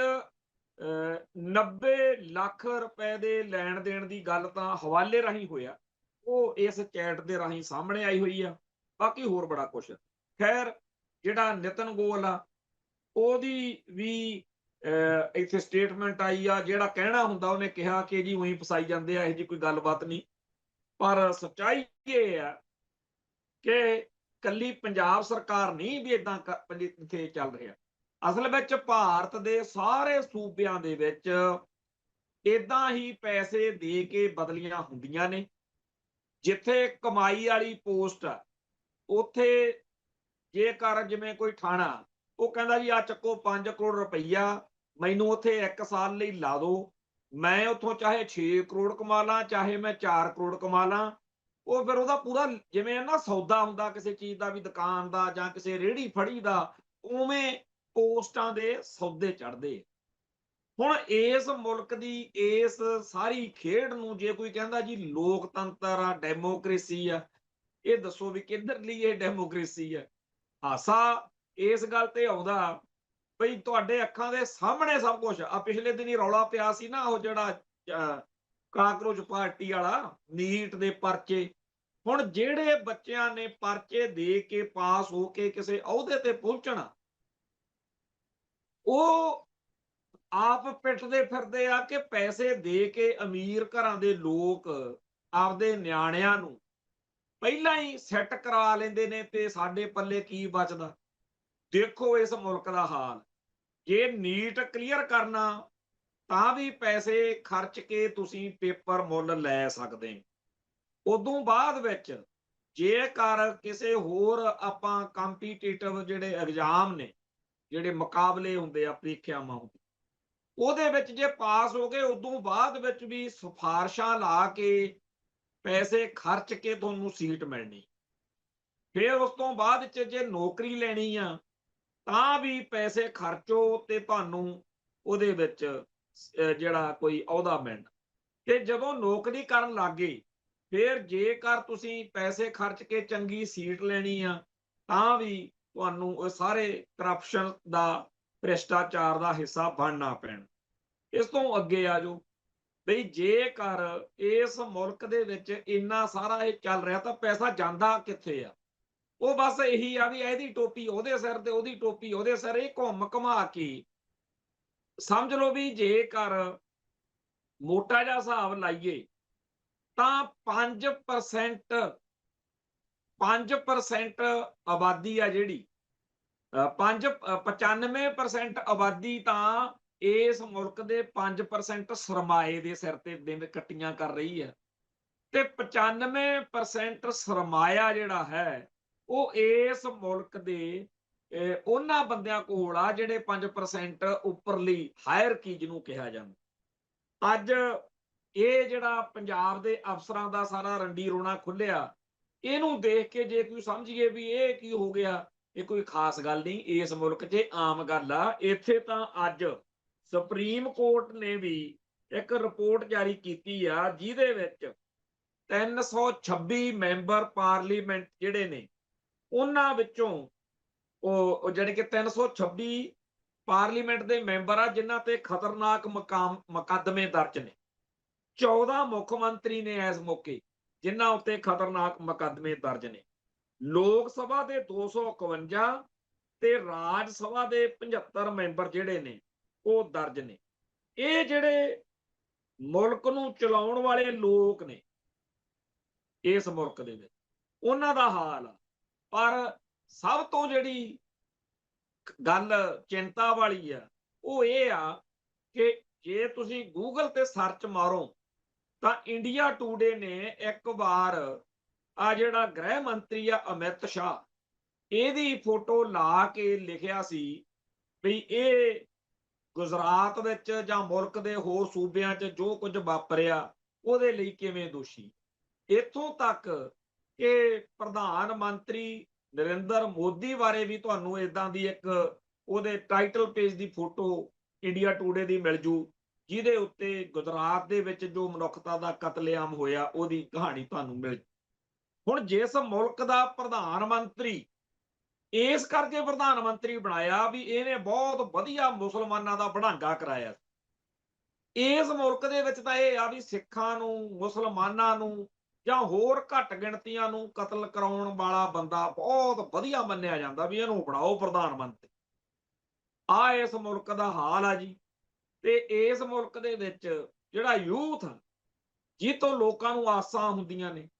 90 ਲੱਖ ਰੁਪਏ ਦੇ ਲੈਣ ਦੇਣ ਦੀ ਗੱਲ ਤਾਂ ਹਵਾਲੇ ਰਾਹੀਂ ਹੋਇਆ, ਉਹ ਇਸ ਚੈਟ ਦੇ ਰਾਹੀਂ ਸਾਹਮਣੇ ਆਈ ਹੋਈ ਆ। ਬਾਕੀ ਹੋਰ ਬੜਾ ਕੁਛ। ਖੈਰ, ਜਿਹੜਾ ਨਿਤਨ ਗੋਲ ਆ, ਉਹਦੀ ਵੀ ਇੱਥੇ ਸਟੇਟਮੈਂਟ ਆਈ ਆ। ਜਿਹੜਾ ਕਹਿਣਾ ਹੁੰਦਾ ਉਹਨੇ ਕਿਹਾ ਕਿ ਜੀ ਉਹੀ ਫਸਾਈ ਜਾਂਦੇ ਆ, ਇਹੋ ਜਿਹੀ ਕੋਈ ਗੱਲਬਾਤ ਨਹੀਂ। ਪਰ ਸੱਚਾਈ ਇਹ ਆ ਕਿ ਕੱਲੀ ਪੰਜਾਬ ਸਰਕਾਰ ਨਹੀਂ ਵੀ ਏਦਾਂ ਇੱਥੇ ਚੱਲ ਰਿਹਾ। ਅਸਲ ਵਿੱਚ ਭਾਰਤ ਦੇ ਸਾਰੇ ਸੂਬਿਆਂ ਦੇ ਵਿੱਚ ਏਦਾਂ ਹੀ ਪੈਸੇ ਦੇ ਕੇ ਬਦਲੀਆਂ ਹੁੰਦੀਆਂ ਨੇ। ਜਿੱਥੇ ਕਮਾਈ ਵਾਲੀ ਪੋਸਟ ਆ, ਉੱਥੇ ਜੇਕਰ ਜਿਵੇਂ ਕੋਈ ਥਾਣਾ, ਉਹ ਕਹਿੰਦਾ ਜੀ ਆ ਚੱਕੋ 5 ਕਰੋੜ ਰੁਪਈਆ, ਮੈਨੂੰ ਉੱਥੇ 1 ਸਾਲ ਲਈ ਲਾ ਦਿਓ, ਮੈਂ ਉੱਥੋਂ ਚਾਹੇ 6 ਕਰੋੜ ਕਮਾ ਲਾਂ, ਚਾਹੇ ਮੈਂ 4 ਕਰੋੜ ਕਮਾ ਲਾਂ। ਉਹ ਫਿਰ ਉਹਦਾ ਪੂਰਾ ਜਿਵੇਂ ਨਾ ਸੌਦਾ ਹੁੰਦਾ ਕਿਸੇ ਚੀਜ਼ ਦਾ, ਵੀ ਦੁਕਾਨ ਦਾ ਜਾਂ ਕਿਸੇ ਰੇਹੜੀ ਫੜੀ ਦਾ, ਉਵੇਂ ਪੋਸਟਾਂ ਦੇ ਸੌਦੇ ਚੜ੍ਹਦੇ। ਹੁਣ ਇਸ ਮੁਲਕ ਦੀ ਇਸ ਸਾਰੀ ਖੇਡ ਨੂੰ ਜੇ ਕੋਈ ਕਹਿੰਦਾ ਜੀ ਲੋਕਤੰਤਰ ਆ, ਡੈਮੋਕ੍ਰੇਸੀ ਆ, ਇਹ ਦੱਸੋ ਵੀ ਕਿੱਧਰ ਲਈ ਇਹ ਡੈਮੋਕ੍ਰੇਸੀ ਆ। ਹਾਸਾ ਇਸ ਗੱਲ ਤੇ ਆਉਂਦਾ ਬਈ ਤੁਹਾਡੇ ਅੱਖਾਂ ਦੇ ਸਾਹਮਣੇ ਸਭ ਕੁਝ ਆ। ਪਿਛਲੇ ਦਿਨੀ ਰੌਲਾ ਪਿਆ ਸੀ ਨਾ, ਉਹ ਜਿਹੜਾ ਕਾਕਰੋਚ ਪਾਰਟੀ ਵਾਲਾ ਨੀਟ ਦੇ ਪਰਚੇ। ਹੁਣ ਜਿਹੜੇ ਬੱਚਿਆਂ ਨੇ ਪਰਚੇ ਦੇ ਕੇ ਪਾਸ ਹੋ ਕੇ ਕਿਸੇ ਅਹੁਦੇ ਤੇ ਪਹੁੰਚਣਾ, ਉਹ ਆਪ ਪਿੱਟਦੇ ਫਿਰਦੇ ਆ ਕਿ ਪੈਸੇ ਦੇ ਕੇ ਅਮੀਰ ਘਰਾਂ ਦੇ ਲੋਕ ਆਪਦੇ ਨਿਆਣਿਆਂ ਨੂੰ ਪਹਿਲਾਂ ਹੀ ਸੈੱਟ ਕਰਾ ਲੈਂਦੇ ਨੇ, ਤੇ ਸਾਡੇ ਪੱਲੇ ਕੀ ਬਚਦਾ। ਦੇਖੋ ਇਸ ਮੁਲਕ ਦਾ ਹਾਲ। ਜੇ ਨੀਟ ਕਲੀਅਰ ਕਰਨਾ ਤਾਂ ਵੀ ਪੈਸੇ ਖਰਚ ਕੇ ਤੁਸੀਂ ਪੇਪਰ ਮੁੱਲ ਲੈ ਸਕਦੇ। ਉਦੋਂ ਬਾਅਦ ਵਿੱਚ ਜੇਕਰ ਕਿਸੇ ਹੋਰ ਆਪਾਂ ਕੰਪੀਟੀਟਿਵ ਜਿਹੜੇ ਐਗਜ਼ਾਮ ਨੇ, ਜਿਹੜੇ ਮੁਕਾਬਲੇ ਹੁੰਦੇ ਆ, ਪ੍ਰੀਖਿਆਵਾਂ ਹੁੰਦੀਆਂ, ਉਹਦੇ ਵਿੱਚ ਜੇ ਪਾਸ ਹੋ ਗਏ, ਉਦੋਂ ਬਾਅਦ ਵਿੱਚ ਵੀ ਸਿਫਾਰਸ਼ਾਂ ਲਾ ਕੇ ਪੈਸੇ ਖਰਚ ਕੇ ਤੁਹਾਨੂੰ ਸੀਟ ਮਿਲਣੀ। ਫਿਰ ਉਸ ਤੋਂ ਬਾਅਦ ਚ ਜੇ ਨੌਕਰੀ ਲੈਣੀ ਆ ਤਾਂ ਵੀ ਪੈਸੇ ਖਰਚੋ ਤੇ ਤੁਹਾਨੂੰ ਉਹਦੇ ਵਿੱਚ ਜਿਹੜਾ ਕੋਈ ਅਹੁਦਾ ਮਿਲਣਾ। ਤੇ ਜਦੋਂ ਨੌਕਰੀ ਕਰਨ ਲੱਗ ਗਏ, ਫਿਰ ਜੇਕਰ ਤੁਸੀਂ ਪੈਸੇ ਖਰਚ ਕੇ ਚੰਗੀ ਸੀਟ ਲੈਣੀ ਆ ਤਾਂ ਵੀ ਤੁਹਾਨੂੰ ਉਹ ਸਾਰੇ ਕਰਪਸ਼ਨ ਦਾ, ਭ੍ਰਿਸ਼ਟਾਚਾਰ ਦਾ ਹਿੱਸਾ ਬਣਨਾ ਪੈਣਾ। ਇਸ ਤੋਂ ਅੱਗੇ ਆ ਜਾਓ ਬਈ, ਜੇਕਰ ਇਸ ਮੁਲਕ ਦੇ ਵਿੱਚ ਇੰਨਾ ਸਾਰਾ ਇਹ ਚੱਲ ਰਿਹਾ ਤਾਂ ਪੈਸਾ ਜਾਂਦਾ ਕਿੱਥੇ ਆ? ਉਹ ਬਸ ਇਹੀ ਆ ਵੀ ਇਹਦੀ ਟੋਪੀ ਉਹਦੇ ਸਿਰ ਤੇ, ਉਹਦੀ ਟੋਪੀ ਉਹਦੇ ਸਿਰ। ਇਹ ਘੁੰਮ ਘੁਮਾ ਕੇ ਸਮਝ ਲਓ ਵੀ ਜੇਕਰ ਮੋਟਾ ਜਿਹਾ ਹਿਸਾਬ ਲਾਈਏ ਤਾਂ 5% ਆਬਾਦੀ ਆ ਜਿਹੜੀ, 95% ਆਬਾਦੀ ਤਾਂ ਇਸ ਮੁਲਕ ਦੇ 5% ਸਰਮਾਏ ਦੇ ਸਿਰ ਤੇ ਦਿਨ ਕੱਟੀਆਂ ਕਰ ਰਹੀ ਹੈ, ਤੇ 95% ਸਰਮਾਇਆ ਜਿਹੜਾ ਹੈ ਉਹ ਇਸ ਮੁਲਕ ਦੇ ਉਹਨਾਂ ਬੰਦਿਆਂ ਕੋਲ ਆ ਜਿਹੜੇ 5% ਉੱਪਰਲੀ ਹਾਇਰਕੀ ਜਿਹਨੂੰ ਕਿਹਾ ਜਾਂਦਾ। ਅੱਜ ਇਹ ਜਿਹੜਾ ਪੰਜਾਬ ਦੇ ਅਫਸਰਾਂ ਦਾ ਸਾਰਾ ਰੰਡੀ ਰੋਣਾ ਖੁੱਲਿਆ, ਇਹਨੂੰ ਦੇਖ ਕੇ ਜੇ ਕੋਈ ਸਮਝੀਏ ਵੀ ਇਹ ਕੀ ਹੋ ਗਿਆ, ਇਹ ਕੋਈ ਖਾਸ ਗੱਲ ਨਹੀਂ, ਇਸ ਮੁਲਕ 'ਚ ਆਮ ਗੱਲ ਆ। ਇੱਥੇ ਤਾਂ ਅੱਜ ਸੁਪਰੀਮ ਕੋਰਟ ਨੇ ਵੀ ਇੱਕ ਰਿਪੋਰਟ ਜਾਰੀ ਕੀਤੀ ਆ ਜਿਹਦੇ ਵਿੱਚ 326 ਮੈਂਬਰ ਪਾਰਲੀਮੈਂਟ ਜਿਹੜੇ ਨੇ ਉਹਨਾਂ ਵਿੱਚੋਂ ਉਹ ਜਿਹੜੇ ਕਿ 326 ਪਾਰਲੀਮੈਂਟ ਦੇ ਮੈਂਬਰ ਆ ਜਿਨ੍ਹਾਂ ਤੇ ਖਤਰਨਾਕ ਮੁਕੱਦਮੇ ਦਰਜ ਨੇ। 14 ਮੁੱਖ ਮੰਤਰੀ ਨੇ ਇਸ ਮੌਕੇ ਜਿਨ੍ਹਾਂ ਉੱਤੇ ਖਤਰਨਾਕ ਮੁਕੱਦਮੇ ਦਰਜ ਨੇ। ਲੋਕ ਸਭਾ ਦੇ 251 ਤੇ ਰਾਜ ਸਭਾ ਦੇ 75 ਮੈਂਬਰ ਜਿਹੜੇ ਨੇ ਉਹ ਦਰਜ ਨੇ। ਇਹ ਜਿਹੜੇ ਮੁਲਕ ਨੂੰ ਚਲਾਉਣ ਵਾਲੇ ਲੋਕ ਨੇ ਇਸ ਮੁਲਕ ਦੇ ਵਿੱਚ, ਉਹਨਾਂ ਦਾ ਹਾਲ ਆ। ਪਰ ਸਭ ਤੋਂ ਜਿਹੜੀ ਗੱਲ ਚਿੰਤਾ ਵਾਲੀ ਆ ਉਹ ਇਹ ਆ ਕਿ ਜੇ ਤੁਸੀਂ ਗੂਗਲ ਤੇ ਸਰਚ ਮਾਰੋ ਤਾਂ ਇੰਡੀਆ ਟੂਡੇ ਨੇ ਇੱਕ ਵਾਰ ਆ ਜਿਹੜਾ ਗ੍ਰਹਿ ਮੰਤਰੀ ਆ ਅਮਿਤ ਸ਼ਾਹ, ਇਹਦੀ ਫੋਟੋ ਲਾ ਕੇ ਲਿਖਿਆ ਸੀ ਵੀ ਇਹ ਗੁਜਰਾਤ ਵਿੱਚ ਜਾਂ ਮੁਲਕ ਦੇ ਹੋਰ ਸੂਬਿਆਂ 'ਚ ਜੋ ਕੁਝ ਵਾਪਰਿਆ ਉਹਦੇ ਲਈ ਕਿਵੇਂ ਦੋਸ਼ੀ। ਇੱਥੋਂ ਤੱਕ ਕਿ ਪ੍ਰਧਾਨ ਮੰਤਰੀ ਨਰਿੰਦਰ ਮੋਦੀ ਬਾਰੇ ਵੀ ਤੁਹਾਨੂੰ ਇਦਾਂ ਦੀ ਇੱਕ ਉਹਦੇ ਟਾਈਟਲ ਪੇਜ ਦੀ ਫੋਟੋ ਇੰਡੀਆ ਟੂਡੇ ਦੀ ਮਿਲ ਜੂ, ਜਿਹਦੇ ਉੱਤੇ ਗੁਜਰਾਤ ਦੇ ਵਿੱਚ ਜੋ ਮਨੁੱਖਤਾ ਦਾ ਕਤਲੇਆਮ ਹੋਇਆ ਉਹਦੀ ਕਹਾਣੀ ਤੁਹਾਨੂੰ ਮਿਲ। ਹੁਣ ਜਿਸ ਮੁਲਕ ਦਾ ਪ੍ਰਧਾਨ ਮੰਤਰੀ ਇਸ ਕਰਕੇ ਪ੍ਰਧਾਨ ਮੰਤਰੀ ਬਣਾਇਆ ਵੀ ਇਹਨੇ ਬਹੁਤ ਵਧੀਆ ਮੁਸਲਮਾਨਾਂ ਦਾ ਬੜਾਂਗਾ ਕਰਾਇਆ, ਇਸ ਮੁਲਕ ਦੇ ਵਿੱਚ ਤਾਂ ਇਹ ਆ ਵੀ ਸਿੱਖਾਂ ਨੂੰ, ਮੁਸਲਮਾਨਾਂ ਨੂੰ ਜਾਂ ਹੋਰ ਘੱਟ ਗਿਣਤੀਆਂ ਨੂੰ ਕਤਲ ਕਰਾਉਣ ਵਾਲਾ ਬੰਦਾ ਬਹੁਤ ਵਧੀਆ ਮੰਨਿਆ ਜਾਂਦਾ ਵੀ ਇਹਨੂੰ ਬਣਾਓ ਪ੍ਰਧਾਨ ਮੰਤਰੀ। ਆ ਇਸ ਮੁਲਕ ਦਾ ਹਾਲ ਆ ਜੀ। ਤੇ ਇਸ ਮੁਲਕ ਦੇ ਵਿੱਚ ਜਿਹੜਾ ਯੂਥ ਜਿਹ ਤੋਂ ਲੋਕਾਂ ਨੂੰ ਆਸਾਂ ਹੁੰਦੀਆਂ ਨੇ,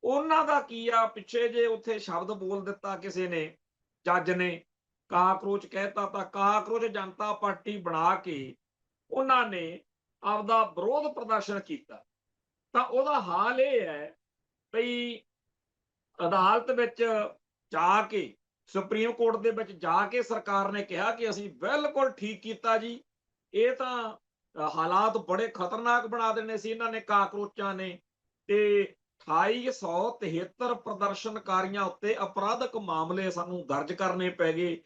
ਉਹਨਾਂ ਦਾ ਕੀ ਆ। ਪਿੱਛੇ ਜੇ ਉੱਥੇ ਸ਼ਬਦ ਬੋਲ ਦਿੱਤਾ ਕਿਸੇ ਨੇ, ਜੱਜ ਨੇ ਕਾਕਰੋਚ ਕਹਿਤਾ, ਤਾਂ ਕਾਕਰੋਚ ਜਨਤਾ ਪਾਰਟੀ ਬਣਾ ਕੇ ਉਹਨਾਂ ਨੇ ਆਪਦਾ ਵਿਰੋਧ ਪ੍ਰਦਰਸ਼ਨ ਕੀਤਾ। ਤਾਂ ਉਹਦਾ ਹਾਲ ਇਹ ਹੈ ਬਈ ਅਦਾਲਤ ਵਿੱਚ ਜਾ ਕੇ, ਸੁਪਰੀਮ ਕੋਰਟ ਦੇ ਵਿੱਚ ਜਾ ਕੇ ਸਰਕਾਰ ਨੇ ਕਿਹਾ ਕਿ ਅਸੀਂ ਬਿਲਕੁਲ ਠੀਕ ਕੀਤਾ ਜੀ, ਇਹ ਤਾਂ ਹਾਲਾਤ ਬੜੇ ਖਤਰਨਾਕ ਬਣਾ ਦੇਣੇ ਸੀ ਇਹਨਾਂ ਨੇ ਕਾਕਰੋਚਾਂ ਨੇ, ਤੇ 2873 ਪ੍ਰਦਰਸ਼ਨਕਾਰੀਆਂ ਉੱਤੇ ਅਪਰਾਧਕ ਮਾਮਲੇ ਸਾਨੂੰ ਦਰਜ ਕਰਨੇ ਪੈ ਗਏ।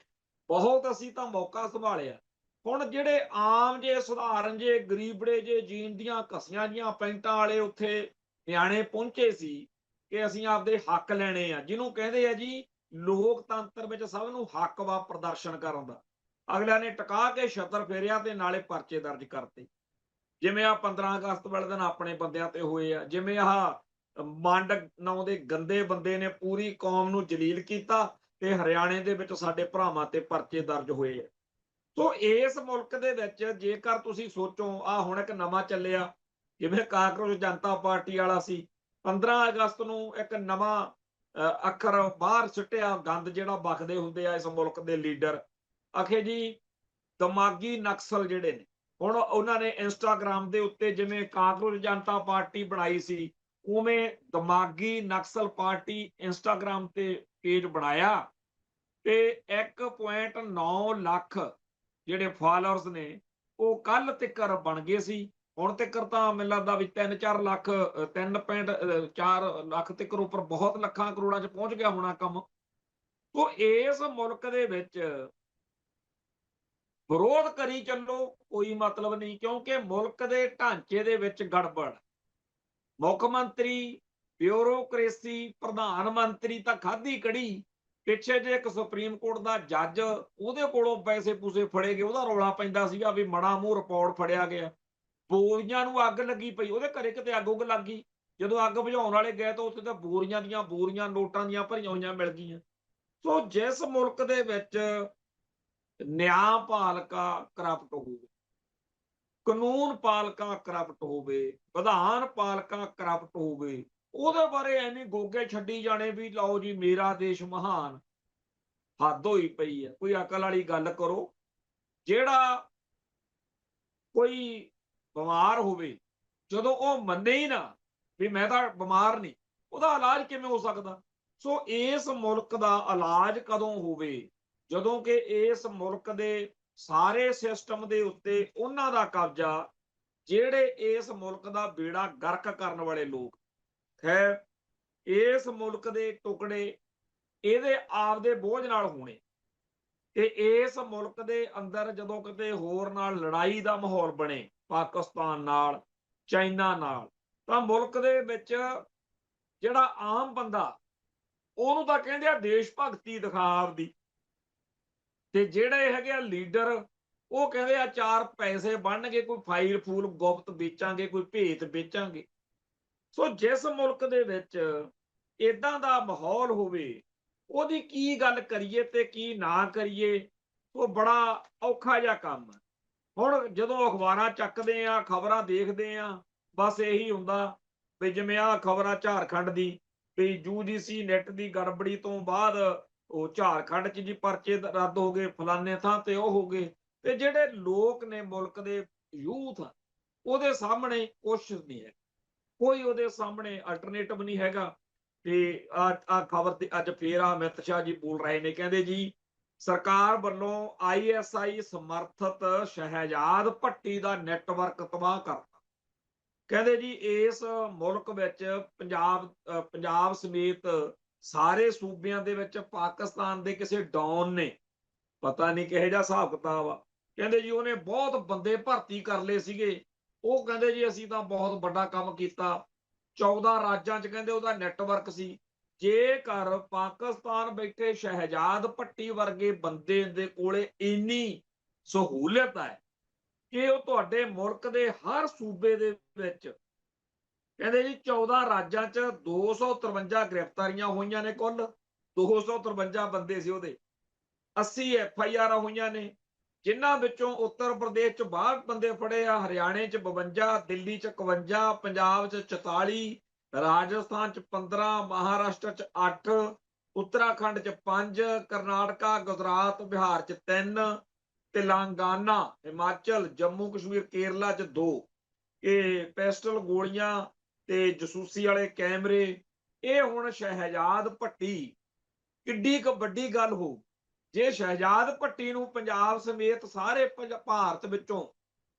ਬਹੁਤ ਅਸੀਂ ਤਾਂ ਮੌਕਾ ਸੰਭਾਲਿਆ। ਹੁਣ ਜਿਹੜੇ ਆਮ ਜੇ ਸਧਾਰਨ ਜੇ ਗਰੀਬੜੇ ਜੇ ਜੀਨ ਦੀਆਂ ਘਸੀਆਂ ਜੀਆਂ ਪੈਂਟਾਂ ਵਾਲੇ ਉੱਥੇ ਨਿਆਣੇ ਪਹੁੰਚੇ ਸੀ ਕਿ ਅਸੀਂ ਆਪਦੇ ਹੱਕ ਲੈਣੇ ਆ, ਜਿਹਨੂੰ ਕਹਿੰਦੇ ਆ ਜੀ ਲੋਕਤੰਤਰ ਵਿੱਚ ਸਭ ਨੂੰ ਹੱਕ ਵਾ ਪ੍ਰਦਰਸ਼ਨ ਕਰਨ ਦਾ। ਅਗਲਿਆਂ ਨੇ ਟਿਕਾ ਕੇ ਛਤਰ ਫੇਰਿਆ ਤੇ ਨਾਲੇ ਪਰਚੇ ਦਰਜ ਕਰਤੇ। ਜਿਵੇਂ ਆ 15 ਅਗਸਤ ਵਾਲੇ ਦਿਨ ਆਪਣੇ ਬੰਦਿਆਂ ਤੇ ਹੋਏ ਆ, ਜਿਵੇਂ ਆਹ ਮੰਡ ਨਾਂ ਦੇ ਗੰਦੇ ਬੰਦੇ ਨੇ ਪੂਰੀ ਕੌਮ ਨੂੰ ਜਲੀਲ ਕੀਤਾ ਤੇ ਹਰਿਆਣੇ ਦੇ ਵਿੱਚ ਸਾਡੇ ਭਰਾਵਾਂ ਤੇ ਪਰਚੇ ਦਰਜ ਹੋਏ ਆ। ਸੋ ਇਸ ਮੁਲਕ ਦੇ ਵਿੱਚ ਜੇਕਰ ਤੁਸੀਂ ਸੋਚੋ, ਆ ਹੁਣ ਇੱਕ ਨਵਾਂ ਚੱਲਿਆ ਜਿਵੇਂ ਕਾਕਰੋਚ ਜਨਤਾ ਪਾਰਟੀ ਵਾਲਾ ਸੀ, 15 ਅਗਸਤ ਨੂੰ ਇੱਕ ਨਵਾਂ ਅੱਖਰ ਬਾਹਰ ਸੁੱਟਿਆ, ਗੰਦ ਜਿਹੜਾ ਬਖਦੇ ਹੁੰਦੇ ਆ ਇਸ ਮੁਲਕ ਦੇ ਲੀਡਰ, ਆਖੇ ਜੀ ਦਿਮਾਗੀ ਨਕਸਲ ਜਿਹੜੇ ਨੇ। ਹੁਣ ਉਹਨਾਂ ਨੇ ਇੰਸਟਾਗ੍ਰਾਮ ਦੇ ਉੱਤੇ ਜਿਵੇਂ ਕਾਕਰੋਚ ਜਨਤਾ ਪਾਰਟੀ ਬਣਾਈ ਸੀ, ਉਵੇਂ ਦਿਮਾਗੀ ਨਕਸਲ ਪਾਰਟੀ ਇੰਸਟਾਗ੍ਰਾਮ ਤੇ ਪੇਜ ਬਣਾਇਆ ਤੇ 1.9 ਲੱਖ ਜਿਹੜੇ ਫਾਲੋਅਰਸ ਨੇ ਉਹ ਕੱਲ ਤੱਕਰ ਬਣ ਗਏ ਸੀ। ਹੁਣ ਤੱਕਰ ਤਾਂ ਮੈਨੂੰ ਲੱਗਦਾ ਵੀ 3.4 ਲੱਖ 3.4 ਲੱਖ ਤੱਕਰ ਉੱਪਰ ਬਹੁਤ ਲੱਖਾਂ ਕਰੋੜਾਂ 'ਚ ਪਹੁੰਚ ਗਿਆ ਹੋਣਾ ਕੰਮ। ਸੋ ਇਸ ਮੁਲਕ ਦੇ ਵਿੱਚ ਵਿਰੋਧ ਕਰੀ ਚੱਲੋ, ਕੋਈ ਮਤਲਬ ਨਹੀਂ, ਕਿਉਂਕਿ ਮੁਲਕ ਦੇ ਢਾਂਚੇ ਦੇ ਵਿੱਚ ਗੜਬੜ। ਮੁੱਖ ਮੰਤਰੀ, ਬਿਊਰੋਕ੍ਰੇਸੀ, ਪ੍ਰਧਾਨ ਮੰਤਰੀ ਤਾਂ ਖਾਧੀ ਕੜੀ। ਪਿੱਛੇ ਜੇ ਇੱਕ ਸੁਪਰੀਮ ਕੋਰਟ ਦਾ ਜੱਜ, ਉਹਦੇ ਕੋਲੋਂ ਪੈਸੇ ਪੂਸੇ ਫੜੇ ਗਏ, ਉਹਦਾ ਰੌਲਾ ਪੈਂਦਾ ਸੀਗਾ ਵੀ ਮੜਾ ਮੂੰਹ ਰਿਪੋਰਟ ਫੜਿਆ ਗਿਆ। ਬੋਰੀਆਂ ਨੂੰ ਅੱਗ ਲੱਗੀ ਪਈ, ਉਹਦੇ ਘਰੇ ਕਿਤੇ ਅੱਗ ਉੱਗ ਲੱਗ ਗਈ। ਜਦੋਂ ਅੱਗ ਬੁਝਾਉਣ ਵਾਲੇ ਗਏ ਤਾਂ ਉੱਥੇ ਤਾਂ ਬੋਰੀਆਂ ਦੀਆਂ ਬੋਰੀਆਂ ਨੋਟਾਂ ਦੀਆਂ ਭਰੀਆਂ ਹੋਈਆਂ ਮਿਲ ਗਈਆਂ। ਸੋ ਜਿਸ ਮੁਲਕ ਦੇ ਵਿੱਚ ਨਿਆਂਪਾਲਿਕਾ ਕਰਪਟ ਹੋਵੇ, ਕਾਨੂੰਨ ਪਾਲਿਕਾ ਕਰਪਟ ਹੋਵੇ, ਵਿਧਾਨ ਪਾਲਿਕਾ ਕਰਪਟ ਹੋਵੇ, ਉਹਦੇ ਬਾਰੇ ਐਵੇਂ ਗੋਗੇ ਛੱਡੀ ਜਾਣੇ ਵੀ ਲਓ ਜੀ ਮੇਰਾ ਦੇਸ਼ ਮਹਾਨ। ਹੱਦ ਹੋਈ ਪਈ ਹੈ। ਕੋਈ ਅਕਲ ਵਾਲੀ ਗੱਲ ਕਰੋ। ਜਿਹੜਾ ਕੋਈ ਬਿਮਾਰ ਹੋਵੇ, ਜਦੋਂ ਉਹ ਮੰਨੇ ਹੀ ਨਾ ਵੀ ਮੈਂ ਤਾਂ ਬਿਮਾਰ ਨਹੀਂ, ਉਹਦਾ ਇਲਾਜ ਕਿਵੇਂ ਹੋ ਸਕਦਾ? ਸੋ ਇਸ ਮੁਲਕ ਦਾ ਇਲਾਜ ਕਦੋਂ ਹੋਵੇ? ਜਦੋਂ ਕਿ ਇਸ ਮੁਲਕ ਦੇ ਸਾਰੇ ਸਿਸਟਮ ਦੇ ਉੱਤੇ ਉਹਨਾਂ ਦਾ ਕਬਜ਼ਾ, ਜਿਹੜੇ ਇਸ ਮੁਲਕ ਦਾ ਬੇੜਾ ਗਰਕ ਕਰਨ ਵਾਲੇ ਲੋਕ ਹੈ। ਇਸ ਮੁਲਕ ਦੇ ਟੁਕੜੇ ਇਹਦੇ ਆਪਦੇ ਬੋਝ ਨਾਲ ਹੋਣੇ, ਤੇ ਇਸ ਮੁਲਕ ਦੇ ਅੰਦਰ ਜਦੋਂ ਕਿਤੇ ਹੋਰ ਨਾਲ ਲੜਾਈ ਦਾ ਮਾਹੌਲ ਬਣੇ, ਪਾਕਿਸਤਾਨ ਨਾਲ, ਚਾਈਨਾ ਨਾਲ, ਤਾਂ ਮੁਲਕ ਦੇ ਵਿੱਚ ਜਿਹੜਾ ਆਮ ਬੰਦਾ, ਉਹਨੂੰ ਤਾਂ ਕਹਿੰਦੇ ਆ ਦੇਸ਼ ਭਗਤੀ ਦਿਖਾ ਆਪਦੀ, ਤੇ ਜਿਹੜੇ ਹੈਗੇ ਆ ਲੀਡਰ, ਉਹ ਕਹਿੰਦੇ ਆ ਚਾਰ ਪੈਸੇ ਬਣਨਗੇ, ਕੋਈ ਫਾਈਲ ਫੂਲ ਗੁਪਤ ਵੇਚਾਂਗੇ, ਕੋਈ ਭੇਤ ਵੇਚਾਂਗੇ। ਸੋ ਜਿਸ ਮੁਲਕ ਦੇ ਵਿੱਚ ਇਦਾਂ ਦਾ ਮਾਹੌਲ ਹੋਵੇ, ਉਹਦੀ ਕੀ ਗੱਲ ਕਰੀਏ ਤੇ ਕੀ ਨਾ ਕਰੀਏ, ਉਹ ਬੜਾ ਔਖਾ ਜਿਹਾ ਕੰਮ ਹੈ। ਹੁਣ ਜਦੋਂ ਅਖਬਾਰਾਂ ਚੱਕਦੇ ਆ, ਖਬਰਾਂ ਦੇਖਦੇ ਆ, ਬਸ ਇਹੀ ਹੁੰਦਾ ਵੀ ਜਿਵੇਂ ਆਹ ਖਬਰ ਆ ਝਾਰਖੰਡ ਦੀ, ਵੀ UGC ਨੈਟ ਦੀ ਗੜਬੜੀ ਤੋਂ ਬਾਅਦ ਉਹ ਝਾਰਖੰਡ 'ਚ ਜੀ ਪਰਚੇ ਰੱਦ ਹੋ ਗਏ, ਫਲਾਨੇ ਥਾਂ ਤੇ ਉਹ ਹੋ ਗਏ। ਤੇ ਜਿਹੜੇ ਲੋਕ ਨੇ ਮੁਲਕ ਦੇ, ਯੂਥ, ਉਹਦੇ ਸਾਹਮਣੇ ਕੁਛ ਨਹੀਂ ਹੈ, ਕੋਈ ਉਹਦੇ ਸਾਹਮਣੇ ਅਲਟਰਨੇਟਿਵ ਨਹੀਂ ਹੈਗਾ। ਤੇ ਆ ਖਬਰ ਤੇ ਅੱਜ ਫੇਰ ਅਮਿਤ ਸ਼ਾਹ ਜੀ ਬੋਲ ਰਹੇ ਨੇ, ਕਹਿੰਦੇ ਜੀ ਸਰਕਾਰ ਵੱਲੋਂ ISI ਸਮਰਥਿਤ ਸ਼ਹਿਜਾਦ ਭੱਟੀ ਦਾ ਨੈਟਵਰਕ ਤਬਾਹ ਕਰਤਾ। ਕਹਿੰਦੇ ਜੀ ਇਸ ਮੁਲਕ ਵਿੱਚ ਪੰਜਾਬ ਸਮੇਤ ਸਾਰੇ ਸੂਬਿਆਂ ਦੇ ਵਿੱਚ ਪਾਕਿਸਤਾਨ ਦੇ ਕਿਸੇ ਡੌਨ ਨੇ, ਪਤਾ ਨਹੀਂ ਕਿਹੋ ਜਿਹਾ ਹਿਸਾਬ ਕਿਤਾਬ ਆ, ਕਹਿੰਦੇ ਜੀ ਉਹਨੇ ਬਹੁਤ ਬੰਦੇ ਭਰਤੀ ਕਰ ਲਏ ਸੀਗੇ। ਉਹ ਕਹਿੰਦੇ ਜੀ ਅਸੀਂ ਤਾਂ ਬਹੁਤ ਵੱਡਾ ਕੰਮ ਕੀਤਾ, 14 ਰਾਜਾਂ 'ਚ ਕਹਿੰਦੇ ਉਹਦਾ ਨੈਟਵਰਕ ਸੀ। ਜੇਕਰ ਪਾਕਿਸਤਾਨ ਬੈਠੇ ਸ਼ਹਿਜਾਦ ਭੱਟੀ ਵਰਗੇ ਬੰਦੇ ਦੇ ਕੋਲੇ ਇੰਨੀ ਸਹੂਲਤ ਹੈ ਕਿ ਉਹ ਤੁਹਾਡੇ ਮੁਲਕ ਦੇ ਹਰ ਸੂਬੇ ਦੇ ਵਿੱਚ, ਕਹਿੰਦੇ ਜੀ 14 ਰਾਜਾਂ 'ਚ 253 ਗ੍ਰਿਫਤਾਰੀਆਂ ਹੋਈਆਂ ਨੇ, ਕੁੱਲ 253 ਬੰਦੇ ਸੀ ਉਹਦੇ, 80 FIR ਹੋਈਆਂ ਨੇ, ਜਿਨ੍ਹਾਂ ਵਿੱਚੋਂ ਉੱਤਰ ਪ੍ਰਦੇਸ਼ 'ਚ 62 ਬੰਦੇ ਫੜੇ ਆ, ਹਰਿਆਣੇ 'ਚ 52, ਦਿੱਲੀ 'ਚ 51, ਪੰਜਾਬ 'ਚ 44, ਰਾਜਸਥਾਨ 'ਚ 15, ਮਹਾਰਾਸ਼ਟਰ 'ਚ 8, ਉੱਤਰਾਖੰਡ 'ਚ 5, ਕਰਨਾਟਕਾ, ਗੁਜਰਾਤ, ਬਿਹਾਰ 'ਚ 3, ਤੇਲੰਗਾਨਾ, ਹਿਮਾਚਲ, ਜੰਮੂ ਕਸ਼ਮੀਰ, ਕੇਰਲਾ 'ਚ 2। ਇਹ ਪਿਸਟਲ ਗੋਲੀਆਂ ਤੇ ਜਸੂਸੀ ਵਾਲੇ ਕੈਮਰੇ, ਇਹ ਹੁਣ ਸ਼ਹਿਜਾਦ ਭੱਟੀ, ਕਿੱਡੀ ਕੁ ਵੱਡੀ ਗੱਲ ਹੋ ਜੇ ਸ਼ਹਿਜਾਦ ਭੱਟੀ ਨੂੰ ਪੰਜਾਬ ਸਮੇਤ ਸਾਰੇ ਭਾਰਤ ਵਿੱਚੋਂ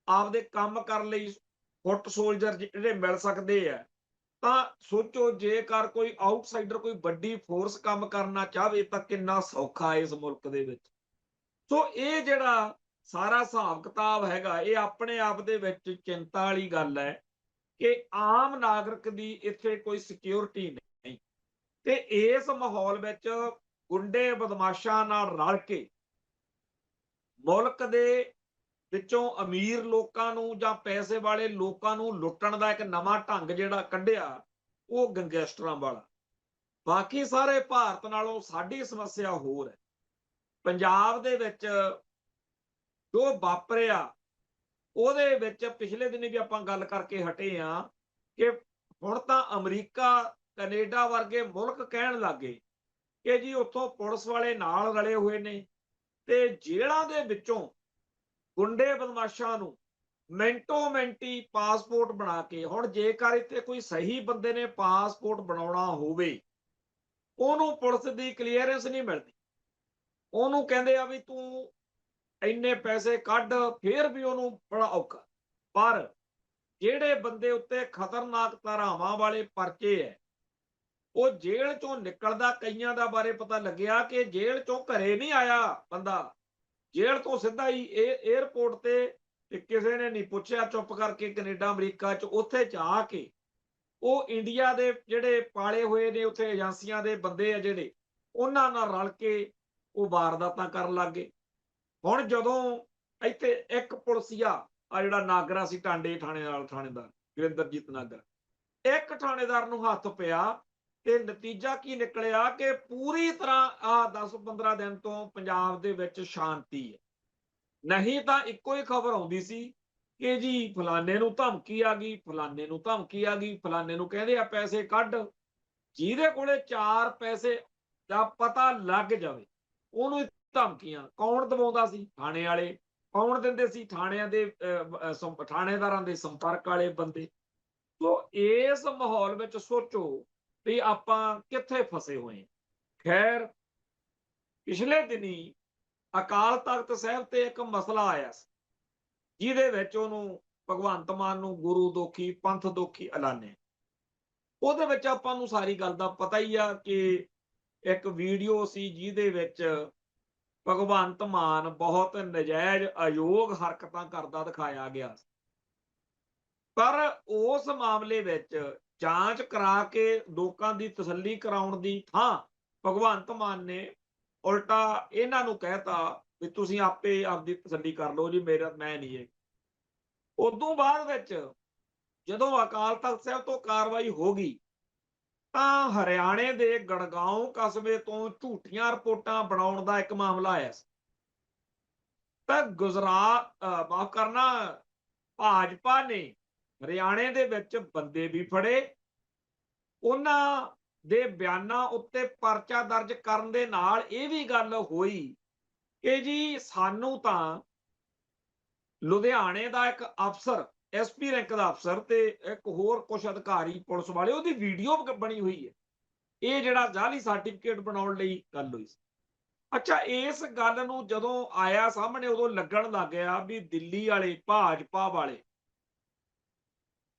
ਆਪਦੇ ਕੰਮ ਕਰਨ ਲਈ ਫੁੱਟ ਸੋਲਜਰ ਜਿਹੜੇ ਮਿਲ ਸਕਦੇ ਆ, ਤਾਂ ਸੋਚੋ ਜੇਕਰ ਕੋਈ ਆਊਟਸਾਈਡਰ, ਕੋਈ ਵੱਡੀ ਫੋਰਸ ਕੰਮ ਕਰਨਾ ਚਾਹਵੇ ਤਾਂ ਕਿੰਨਾ ਸੌਖਾ ਇਸ ਮੁਲਕ ਦੇ ਵਿੱਚ। ਸੋ ਇਹ ਜਿਹੜਾ ਸਾਰਾ ਹਿਸਾਬ ਕਿਤਾਬ ਹੈਗਾ, ਇਹ ਆਪਣੇ ਆਪ ਦੇ ਵਿੱਚ ਚਿੰਤਾ ਵਾਲੀ ਗੱਲ ਹੈ ਕਿ ਆਮ ਨਾਗਰਿਕ ਦੀ ਇੱਥੇ ਕੋਈ ਸਿਕਿਉਰਿਟੀ ਨਹੀਂ। ਤੇ ਇਸ ਮਾਹੌਲ ਵਿੱਚ ਗੁੰਡੇ ਬਦਮਾਸ਼ਾਂ ਨਾਲ ਰਲ ਕੇ ਮੁਲਕ ਦੇ ਵਿੱਚੋਂ ਅਮੀਰ ਲੋਕਾਂ ਨੂੰ ਜਾਂ ਪੈਸੇ ਵਾਲੇ ਲੋਕਾਂ ਨੂੰ ਲੁੱਟਣ ਦਾ ਇੱਕ ਨਵਾਂ ਢੰਗ ਜਿਹੜਾ ਕੱਢਿਆ, ਉਹ ਗੈਂਗਸਟਰਾਂ ਵਾਲਾ। ਬਾਕੀ ਸਾਰੇ ਭਾਰਤ ਨਾਲੋਂ ਸਾਡੀ ਸਮੱਸਿਆ ਹੋਰ ਹੈ। ਪੰਜਾਬ ਦੇ ਵਿੱਚ ਜੋ ਵਾਪਰਿਆ, ਉਹਦੇ ਵਿੱਚ ਪਿਛਲੇ ਦਿਨੀ ਵੀ ਆਪਾਂ ਗੱਲ ਕਰਕੇ ਹਟੇ ਆ ਕਿ ਹੁਣ ਤਾਂ ਅਮਰੀਕਾ, ਕੈਨੇਡਾ ਵਰਗੇ ਮੁਲਕ ਕਹਿਣ ਲੱਗੇ ਕਿ ਜੀ ਉੱਥੋਂ ਪੁਲਿਸ ਵਾਲੇ ਨਾਲ ਰਲੇ ਹੋਏ ਨੇ, ਤੇ ਜੇਲ੍ਹਾਂ ਦੇ ਵਿੱਚੋਂ ਗੁੰਡੇ ਬਦਮਾਸ਼ਾਂ ਨੂੰ ਮਿੰਟੋ ਮਿੰਟੀ ਪਾਸਪੋਰਟ ਬਣਾ ਕੇ, ਹੁਣ ਜੇਕਰ ਇੱਥੇ ਕੋਈ ਸਹੀ ਬੰਦੇ ਨੇ ਪਾਸਪੋਰਟ ਬਣਾਉਣਾ ਹੋਵੇ, ਉਹਨੂੰ ਪੁਲਿਸ ਦੀ ਕਲੀਅਰੈਂਸ ਨਹੀਂ ਮਿਲਦੀ। ਉਹਨੂੰ ਕਹਿੰਦੇ ਆ ਵੀ ਤੂੰ ਇੰਨੇ ਪੈਸੇ ਕੱਢ, ਫੇਰ ਵੀ ਉਹਨੂੰ ਬੜਾ ਔਖਾ। ਪਰ ਜਿਹੜੇ ਬੰਦੇ ਉੱਤੇ ਖਤਰਨਾਕ ਧਾਰਾਵਾਂ ਵਾਲੇ ਪਰਚੇ ਹੈ, ਉਹ ਜੇਲ੍ਹ ਚੋਂ ਨਿਕਲਦਾ, ਕਈਆਂ ਦਾ ਬਾਰੇ ਪਤਾ ਲੱਗਿਆ ਕਿ ਜੇਲ੍ਹ ਚੋਂ ਘਰੇ ਨਹੀਂ ਆਇਆ ਬੰਦਾ, ਜੇਲ੍ਹ ਤੋਂ ਸਿੱਧਾ ਹੀ 에ਅਰਪੋਰਟ ਤੇ ਕਿਸੇ ਨੇ ਨਹੀਂ ਪੁੱਛਿਆ, ਚੁੱਪ ਕਰਕੇ ਕੈਨੇਡਾ ਅਮਰੀਕਾ 'ਚ ਉੱਥੇ ਜਾ ਕੇ ਉਹ ਇੰਡੀਆ ਦੇ ਜਿਹੜੇ ਪਾਲੇ ਹੋਏ ਨੇ ਉੱਥੇ ਏਜੰਸੀਆਂ ਦੇ ਬੰਦੇ ਆ ਜਿਹੜੇ, ਉਹਨਾਂ ਨਾਲ ਰਲ ਕੇ ਉਹ ਵਾਰਦਾਤਾਂ ਕਰਨ ਲੱਗ ਗਏ। ਹੁਣ ਜਦੋਂ ਇੱਥੇ ਇੱਕ ਪੁਲਸੀਆ ਆ ਜਿਹੜਾ ਨਾਗਰਾ ਸੀ, ਟਾਂਡੇ ਥਾਣੇ ਨਾਲ ਥਾਣੇਦਾਰ ਗੁਰਿੰਦਰਜੀਤ ਨਾਗਰ, ਇੱਕ ਥਾਣੇਦਾਰ ਨੂੰ ਹੱਥ ਪਿਆ, ਤੇ ਨਤੀਜਾ ਕੀ ਨਿਕਲਿਆ ਕਿ ਪੂਰੀ ਤਰ੍ਹਾਂ ਆ 10-15 ਦਿਨ ਤੋਂ ਪੰਜਾਬ ਦੇ ਵਿੱਚ ਸ਼ਾਂਤੀ ਹੈ। ਨਹੀਂ ਤਾਂ ਇੱਕੋ ਹੀ ਖਬਰ ਆਉਂਦੀ ਸੀ ਕਿ ਜੀ ਫਲਾਨੇ ਨੂੰ ਧਮਕੀ ਆ ਗਈ, ਫਲਾਨੇ ਨੂੰ ਧਮਕੀ ਆ ਗਈ, ਫਲਾਨੇ ਨੂੰ ਕਹਿੰਦੇ ਆ ਪੈਸੇ ਕੱਢ। ਜਿਹਦੇ ਕੋਲੇ 4 ਪੈਸੇ ਦਾ ਪਤਾ ਲੱਗ ਜਾਵੇ, ਉਹਨੂੰ ਹੀ ਧਮਕੀਆਂ ਕੌਣ ਦਵਾਉਂਦਾ ਸੀ? ਥਾਣੇ ਵਾਲੇ। ਕੌਣ ਦਿੰਦੇ ਸੀ? ਥਾਣਿਆਂ ਦੇ ਥਾਣੇਦਾਰਾਂ ਦੇ ਸੰਪਰਕ ਵਾਲੇ ਬੰਦੇ। ਸੋ ਇਸ ਮਾਹੌਲ ਵਿੱਚ ਸੋਚੋ ਵੀ ਆਪਾਂ ਕਿੱਥੇ ਫਸੇ ਹੋਏ। ਖੈਰ, ਪਿਛਲੇ ਦਿਨੀ ਅਕਾਲ ਤਖਤ ਸਾਹਿਬ ਤੇ ਇੱਕ ਮਸਲਾ ਆਇਆ ਸੀ, ਜਿਹਦੇ ਵਿੱਚ ਉਹਨੂੰ ਭਗਵੰਤ ਮਾਨ ਨੂੰ ਗੁਰੂ ਦੋਖੀ, ਪੰਥ ਦੋਖੀ ਐਲਾਨਿਆ। ਉਹਦੇ ਵਿੱਚ ਆਪਾਂ ਨੂੰ ਸਾਰੀ ਗੱਲ ਦਾ ਪਤਾ ਹੀ ਆ ਕਿ ਇੱਕ ਵੀਡੀਓ ਸੀ ਜਿਹਦੇ ਵਿੱਚ ਭਗਵੰਤ ਮਾਨ ਬਹੁਤ ਨਜਾਇਜ਼ ਅਯੋਗ ਹਰਕਤਾਂ ਕਰਦਾ ਦਿਖਾਇਆ ਗਿਆ। ਪਰ ਉਸ ਮਾਮਲੇ ਵਿੱਚ ਜਾਂਚ ਕਰਾ ਕੇ ਲੋਕਾਂ ਦੀ ਤਸੱਲੀ ਕਰਾਉਣ ਦੀ ਥਾਂ ਭਗਵੰਤ ਮਾਨ ਨੇ ਉਲਟਾ ਇਹਨਾਂ ਨੂੰ ਕਹਿਤਾ ਵੀ ਤੁਸੀਂ ਆਪੇ ਆਪਦੀ ਤਸੱਲੀ ਕਰ ਲਓ ਜੀ, ਮੈਂ ਨਹੀਂ ਹੈ। ਉਦੋਂ ਬਾਅਦ ਵਿੱਚ ਜਦੋਂ ਅਕਾਲ ਤਖਤ ਸਾਹਿਬ ਤੋਂ ਕਾਰਵਾਈ ਹੋ ਗਈ ਤਾਂ ਹਰਿਆਣੇ ਦੇ ਗੜਗਾਉਂ ਕਸਬੇ ਤੋਂ ਝੂਠੀਆਂ ਰਿਪੋਰਟਾਂ ਬਣਾਉਣ ਦਾ ਇੱਕ ਮਾਮਲਾ ਆਇਆ ਸੀ। ਤਾਂ ਗੁਜਰਾਤ ਮਾਫ ਕਰਨਾ, ਭਾਜਪਾ ਨੇ ਹਰਿਆਣੇ ਦੇ ਵਿੱਚ ਬੰਦੇ ਵੀ ਫੜੇ, ਉਹਨਾਂ ਦੇ ਬਿਆਨਾਂ ਉੱਤੇ ਪਰਚਾ ਦਰਜ ਕਰਨ ਦੇ ਨਾਲ ਇਹ ਵੀ ਗੱਲ ਹੋਈ ਕਿ ਜੀ ਸਾਨੂੰ ਤਾਂ ਲੁਧਿਆਣੇ ਦਾ ਇੱਕ ਅਫਸਰ, ਐਸਪੀ ਰੈਂਕ ਦਾ ਅਫਸਰ ਤੇ ਇੱਕ ਹੋਰ ਕੁਝ ਅਧਿਕਾਰੀ ਪੁਲਿਸ ਵਾਲੇ, ਉਹਦੀ ਵੀਡੀਓ ਬਣੀ ਹੋਈ ਹੈ। ਇਹ ਜਿਹੜਾ ਜਾਲੀ ਸਰਟੀਫਿਕੇਟ ਬਣਾਉਣ ਲਈ ਗੱਲ ਹੋਈ ਸੀ। ਅੱਛਾ, ਇਸ ਗੱਲ ਨੂੰ ਜਦੋਂ ਆਇਆ ਸਾਹਮਣੇ ਉਦੋਂ ਲੱਗਣ ਲੱਗ ਗਿਆ ਵੀ ਦਿੱਲੀ ਵਾਲੇ ਭਾਜਪਾ ਵਾਲੇ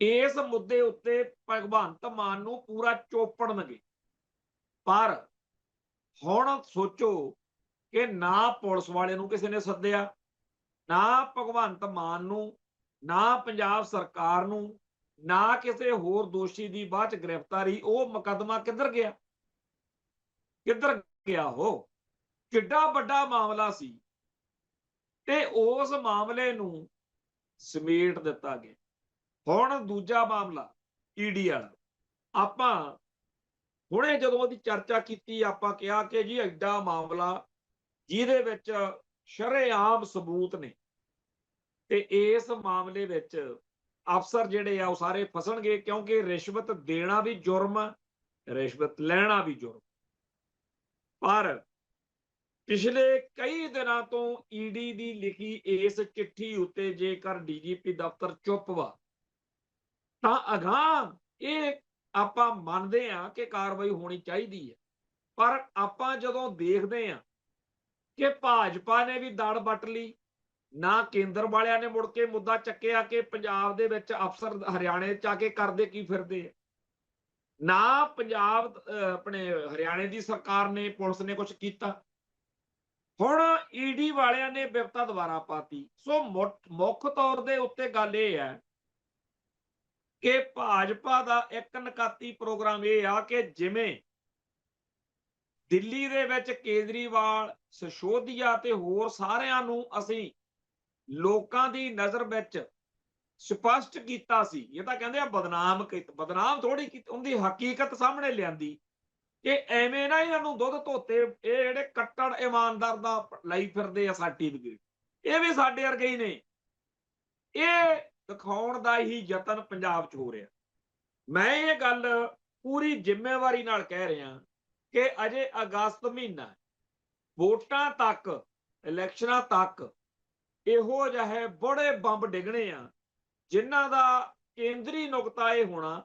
ਇਸ ਮੁੱਦੇ ਉੱਤੇ ਭਗਵੰਤ ਮਾਨ ਨੂੰ ਪੂਰਾ ਚੋਪੜਨਗੇ। ਪਰ ਹੁਣ ਸੋਚੋ ਕਿ ਨਾ ਪੁਲਿਸ ਵਾਲੇ ਨੂੰ ਕਿਸੇ ਨੇ ਸੱਦਿਆ, ਨਾ ਭਗਵੰਤ ਮਾਨ ਨੂੰ, ਨਾ ਪੰਜਾਬ ਸਰਕਾਰ ਨੂੰ, ਨਾ ਕਿਸੇ ਹੋਰ ਦੋਸ਼ੀ ਦੀ ਬਾਅਦ ਚ ਗ੍ਰਿਫਤਾਰੀ। ਉਹ ਮੁਕੱਦਮਾ ਕਿੱਧਰ ਗਿਆ? ਕਿੱਧਰ ਗਿਆ? ਉਹ ਕਿੱਡਾ ਵੱਡਾ ਮਾਮਲਾ ਸੀ ਤੇ ਉਸ ਮਾਮਲੇ ਨੂੰ ਸਮੇਟ ਦਿੱਤਾ ਗਿਆ। ਹੁਣ ਦੂਜਾ ਮਾਮਲਾ ਈਡੀ ਵਾਲਾ, ਆਪਾਂ ਹੁਣੇ ਜਦੋਂ ਉਹਦੀ ਚਰਚਾ ਕੀਤੀ ਆਪਾਂ ਕਿਹਾ ਕਿ ਜੀ ਐਡਾ ਮਾਮਲਾ ਜਿਹਦੇ ਵਿੱਚ ਸ਼ਰੇਆਮ ਸਬੂਤ ਨੇ ਤੇ ਇਸ ਮਾਮਲੇ ਵਿੱਚ ਅਫਸਰ ਜਿਹੜੇ ਆ ਉਹ ਸਾਰੇ ਫਸਣਗੇ, ਕਿਉਂਕਿ ਰਿਸ਼ਵਤ ਦੇਣਾ ਵੀ ਜੁਰਮ, ਰਿਸ਼ਵਤ ਲੈਣਾ ਵੀ ਜੁਰਮ। ਪਰ ਪਿਛਲੇ ਕਈ ਦਿਨਾਂ ਤੋਂ ਈਡੀ ਦੀ ਲਿਖੀ ਇਸ ਚਿੱਠੀ ਉੱਤੇ ਜੇਕਰ ਡੀਜੀਪੀ ਦਫ਼ਤਰ ਚੁੱਪ ਵਾ ਤਾਂ ਅਗਾਂਹ ਇਹ ਆਪਾਂ ਮੰਨਦੇ ਹਾਂ ਕਿ ਕਾਰਵਾਈ ਹੋਣੀ ਚਾਹੀਦੀ ਹੈ। ਪਰ ਆਪਾਂ ਜਦੋਂ ਦੇਖਦੇ ਹਾਂ ਕਿ ਭਾਜਪਾ ਨੇ ਵੀ ਦੜ ਵੱਟ ਲਈ, ਨਾ ਕੇਂਦਰ ਵਾਲਿਆਂ ਨੇ ਮੁੜ ਕੇ ਮੁੱਦਾ ਚੱਕਿਆ ਕਿ ਪੰਜਾਬ ਦੇ ਵਿੱਚ ਅਫਸਰ ਹਰਿਆਣੇ ਚ ਆ ਕੇ ਕਰਦੇ ਕੀ ਫਿਰਦੇ ਆ, ਨਾ ਪੰਜਾਬ ਆਪਣੇ ਹਰਿਆਣੇ ਦੀ ਸਰਕਾਰ ਨੇ, ਪੁਲਿਸ ਨੇ ਕੁਝ ਕੀਤਾ। ਹੁਣ ਈਡੀ ਵਾਲਿਆਂ ਨੇ ਬਿਪਤਾ ਦੁਬਾਰਾ ਪਾਤੀ। ਸੋ ਮੁੱਖ ਤੌਰ ਦੇ ਉੱਤੇ ਗੱਲ ਇਹ ਹੈ ਕਿ ਭਾਜਪਾ ਦਾ ਇੱਕ ਨਕਾਤੀ ਪ੍ਰੋਗਰਾਮ ਇਹ ਆ ਕਿ ਜਿਵੇਂ ਦਿੱਲੀ ਦੇ ਵਿੱਚ ਕੇਜਰੀਵਾਲ, ਸਿਸੋਦੀਆ ਤੇ ਹੋਰ ਸਾਰਿਆਂ ਨੂੰ ਅਸੀਂ ਲੋਕਾਂ ਦੀ ਨਜ਼ਰ ਵਿੱਚ ਸਪਸ਼ਟ ਕੀਤਾ ਸੀ, ਇਹ ਤਾਂ ਕਹਿੰਦੇ ਆ ਬਦਨਾਮ ਥੋੜੀ ਕੀਤੀ, ਉਹਦੀ ਹਕੀਕਤ ਸਾਹਮਣੇ ਲਿਆਂਦੀ ਕਿ ਐਵੇਂ ਨਾ ਇਹਨਾਂ ਨੂੰ ਦੁੱਧ ਧੋਤੇ ਇਹ ਜਿਹੜੇ ਕੱਟੜ ਇਮਾਨਦਾਰ ਦਾ ਲਈ ਫਿਰਦੇ ਆ ਸਰਟੀਫਿਕੇਟ, ਇਹ ਵੀ ਸਾਡੇ ਵਰਗੇ ਹੀ ਨੇ। ਇਹ ਦਿਖਾਉਣ ਦਾ ਹੀ ਯਤਨ ਪੰਜਾਬ 'ਚ ਹੋ ਰਿਹਾ। ਮੈਂ ਇਹ ਗੱਲ ਪੂਰੀ ਜ਼ਿੰਮੇਵਾਰੀ ਨਾਲ ਕਹਿ ਰਿਹਾ ਕਿ ਅਜੇ ਅਗਸਤ ਮਹੀਨਾ, ਵੋਟਾਂ ਤੱਕ, ਇਲੈਕਸ਼ਨਾਂ ਤੱਕ ਇਹੋ ਜਿਹੇ ਬੜੇ ਬੰਬ ਡਿੱਗਣੇ ਆ ਜਿਨ੍ਹਾਂ ਦਾ ਕੇਂਦਰੀ ਨੁਕਤਾ ਇਹ ਹੋਣਾ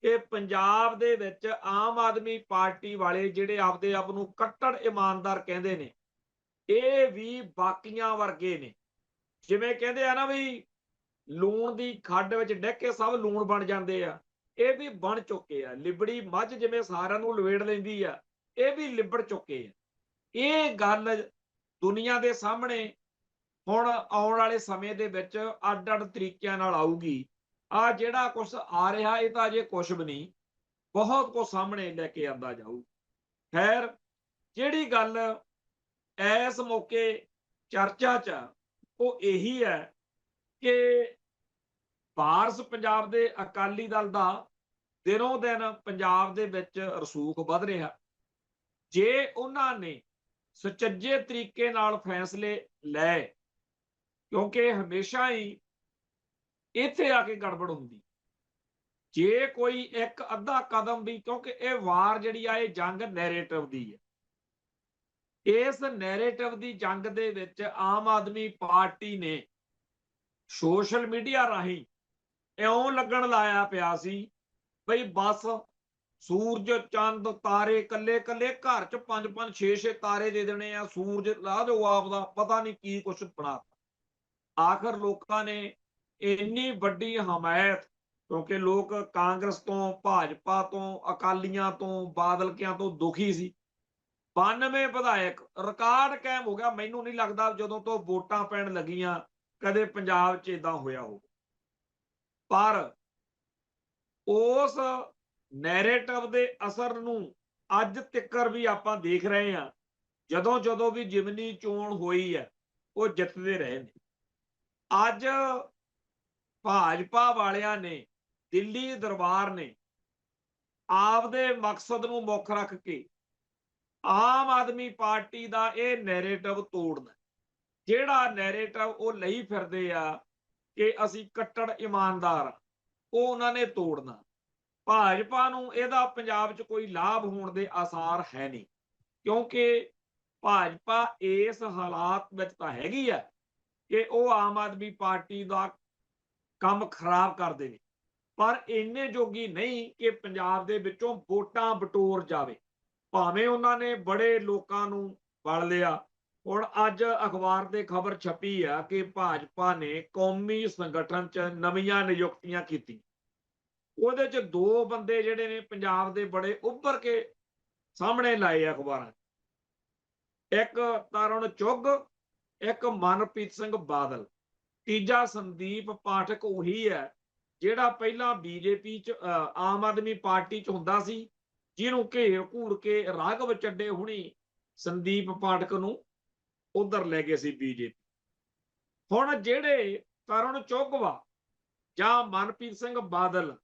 ਕਿ ਪੰਜਾਬ ਦੇ ਵਿੱਚ ਆਮ ਆਦਮੀ ਪਾਰਟੀ ਵਾਲੇ ਜਿਹੜੇ ਆਪਦੇ ਆਪ ਨੂੰ ਕੱਟੜ ਇਮਾਨਦਾਰ ਕਹਿੰਦੇ ਨੇ, ਇਹ ਵੀ ਬਾਕੀਆਂ ਵਰਗੇ ਨੇ। ਜਿਵੇਂ ਕਹਿੰਦੇ ਆ ਨਾ ਵੀ ਲੂਣ ਦੀ ਖੱਡ ਵਿੱਚ ਡਿੱਗ ਕੇ ਸਭ ਲੂਣ ਬਣ ਜਾਂਦੇ ਆ, ਇਹ ਵੀ ਬਣ ਚੁੱਕੇ ਆ। ਲਿਬੜੀ ਮੱਝ ਜਿਵੇਂ ਸਾਰਿਆਂ ਨੂੰ ਲਵੇੜ ਲੈਂਦੀ ਆ, ਇਹ ਵੀ ਲਿਬੜ ਚੁੱਕੇ ਆ। ਇਹ ਗੱਲ ਦੁਨੀਆ ਦੇ ਸਾਹਮਣੇ ਹੁਣ ਆਉਣ ਵਾਲੇ ਸਮੇਂ ਦੇ ਵਿੱਚ ਅੱਡ-ਅੱਡ ਤਰੀਕਿਆਂ ਨਾਲ ਆਊਗੀ। ਆ ਜਿਹੜਾ ਕੁਝ ਆ ਰਿਹਾ ਇਹ ਤਾਂ ਅਜੇ ਕੁਝ ਵੀ ਨਹੀਂ, ਬਹੁਤ ਕੁਝ ਸਾਹਮਣੇ ਲੈ ਕੇ ਆਂਦਾ ਜਾਊ। ਖੈਰ, ਜਿਹੜੀ ਗੱਲ ਇਸ ਮੌਕੇ ਚਰਚਾ 'ਚ ਉਹ ਇਹੀ ਹੈ ਕਿ ਵਾਰਸ ਪੰਜਾਬ ਦੇ ਅਕਾਲੀ ਦਲ ਦਾ ਦਿਨੋਂ ਦਿਨ ਪੰਜਾਬ ਦੇ ਵਿੱਚ ਰਸੂਖ ਵੱਧ ਰਿਹਾ। ਜੇ ਉਹਨਾਂ ਨੇ ਸੁਚੱਜੇ ਤਰੀਕੇ ਨਾਲ ਫੈਸਲੇ ਲੈ, ਕਿਉਂਕਿ ਹਮੇਸ਼ਾ ਹੀ ਇੱਥੇ ਆ ਕੇ ਗੜਬੜ ਹੁੰਦੀ ਜੇ ਕੋਈ ਇੱਕ ਅੱਧਾ ਕਦਮ ਵੀ, ਕਿਉਂਕਿ ਇਹ ਵਾਰ ਜਿਹੜੀ ਆ ਇਹ ਜੰਗ ਨੈਰੇਟਿਵ ਦੀ ਹੈ। ਇਸ ਨੈਰੇਟਿਵ ਦੀ ਜੰਗ ਦੇ ਵਿੱਚ ਆਮ ਆਦਮੀ ਪਾਰਟੀ ਨੇ ਸੋਸ਼ਲ ਮੀਡੀਆ ਰਾਹੀਂ ਇਉਂ ਲੱਗਣ ਲਾਇਆ ਪਿਆ ਸੀ ਬਈ ਬਸ ਸੂਰਜ ਚੰਦ ਤਾਰੇ ਕੱਲੇ ਕੱਲੇ ਘਰ ਚ 5-5 6-6 ਤਾਰੇ ਦੇ ਦੇਣੇ ਆ, ਸੂਰਜ ਲਾ ਦਿਓ ਆਪਦਾ, ਪਤਾ ਨਹੀਂ ਕੀ ਕੁਛ ਬਣਾ। ਆਖਰ ਲੋਕਾਂ ਨੇ ਇੰਨੀ ਵੱਡੀ ਹਮਾਇਤ, ਕਿਉਂਕਿ ਲੋਕ ਕਾਂਗਰਸ ਤੋਂ, ਭਾਜਪਾ ਤੋਂ, ਅਕਾਲੀਆਂ ਤੋਂ, ਬਾਦਲਕਿਆਂ ਤੋਂ ਦੁਖੀ ਸੀ। 92 ਵਿਧਾਇਕ, ਰਿਕਾਰਡ ਕਾਇਮ ਹੋ ਗਿਆ। ਮੈਨੂੰ ਨਹੀਂ ਲੱਗਦਾ ਜਦੋਂ ਤੋਂ ਵੋਟਾਂ ਪੈਣ ਲੱਗੀਆਂ ਕਦੇ ਪੰਜਾਬ 'ਚ ਇਦਾਂ ਹੋਇਆ ਹੋਊ। ਪਰ ਉਸ ਨੈਰੇਟਿਵ ਦੇ ਅਸਰ ਨੂੰ ਅੱਜ ਤੱਕਰ ਵੀ ਆਪਾਂ ਦੇਖ ਰਹੇ ਹਾਂ। ਜਦੋਂ ਜਦੋਂ ਵੀ ਜਿਮਨੀ ਚੋਣ ਹੋਈ ਹੈ ਉਹ ਜਿੱਤਦੇ ਰਹੇ ਨੇ। ਅੱਜ ਭਾਜਪਾ ਵਾਲਿਆਂ ਨੇ, ਦਿੱਲੀ ਦਰਬਾਰ ਨੇ ਆਪਦੇ ਮਕਸਦ ਨੂੰ ਮੁੱਖ ਰੱਖ ਕੇ ਆਮ ਆਦਮੀ ਪਾਰਟੀ ਦਾ ਇਹ ਨੈਰੇਟਿਵ ਤੋੜਨਾ, ਜਿਹੜਾ ਨੈਰੇਟਿਵ ਉਹ ਲਈ ਫਿਰਦੇ ਆ ਕਿ ਅਸੀਂ ਕੱਟੜ ਇਮਾਨਦਾਰ, ਉਹ ਉਹਨਾਂ ਨੇ ਤੋੜਨਾ। ਭਾਜਪਾ ਨੂੰ ਇਹਦਾ ਪੰਜਾਬ 'ਚ ਕੋਈ ਲਾਭ ਹੋਣ ਦੇ ਆਸਾਰ ਹੈ ਨਹੀਂ, ਕਿਉਂਕਿ ਭਾਜਪਾ ਇਸ ਹਾਲਾਤ ਵਿੱਚ ਤਾਂ ਹੈਗੀ ਆ ਕਿ ਉਹ ਆਮ ਆਦਮੀ ਪਾਰਟੀ ਦਾ ਕੰਮ ਖਰਾਬ ਕਰ ਦੇਵੇ, ਪਰ ਇੰਨੇ ਜੋਗੀ ਨਹੀਂ ਕਿ ਪੰਜਾਬ ਦੇ ਵਿੱਚੋਂ ਵੋਟਾਂ ਬਟੋਰ ਜਾਵੇ। ਭਾਵੇਂ ਉਹਨਾਂ ਨੇ ਬੜੇ ਲੋਕਾਂ ਨੂੰ ਵਲ ਲਿਆ। ਹੁਣ ਅੱਜ ਅਖਬਾਰ ਦੇ ਖਬਰ ਛਪੀ ਆ ਕਿ ਭਾਜਪਾ ਨੇ ਕੌਮੀ ਸੰਗਠਨ 'ਚ ਨਵੀਆਂ ਨਿਯੁਕਤੀਆਂ ਕੀਤੀ। ਉਹਦੇ 'ਚ 2 ਬੰਦੇ ਜਿਹੜੇ ਨੇ ਪੰਜਾਬ ਦੇ ਬੜੇ ਉੱਭਰ ਕੇ ਸਾਹਮਣੇ ਲਾਏ ਅਖਬਾਰਾਂ, ਇੱਕ ਤਰੁਣ ਚੁੱਘ, ਇੱਕ ਮਨਪ੍ਰੀਤ ਸਿੰਘ ਬਾਦਲ, ਤੀਜਾ ਸੰਦੀਪ ਪਾਠਕ ਉਹੀ ਹੈ ਜਿਹੜਾ ਪਹਿਲਾਂ ਬੀਜੇਪੀ 'ਚ ਆਮ ਆਦਮੀ ਪਾਰਟੀ 'ਚ ਹੁੰਦਾ ਸੀ, ਜਿਹਨੂੰ ਘੇਰ ਘੂਰ ਕੇ ਰਾਘਵ ਚੱਡੇ ਹੁਣੀ ਸੰਦੀਪ ਪਾਠਕ ਨੂੰ ਉਧਰ ਲੈ ਗਏ ਸੀ ਬੀਜੇਪੀ। ਹੁਣ ਜਿਹੜੇ ਤਰੁਣ ਚੁੱਘ ਵਾ ਜਾਂ ਮਨਪ੍ਰੀਤ ਸਿੰਘ ਬਾਦਲ,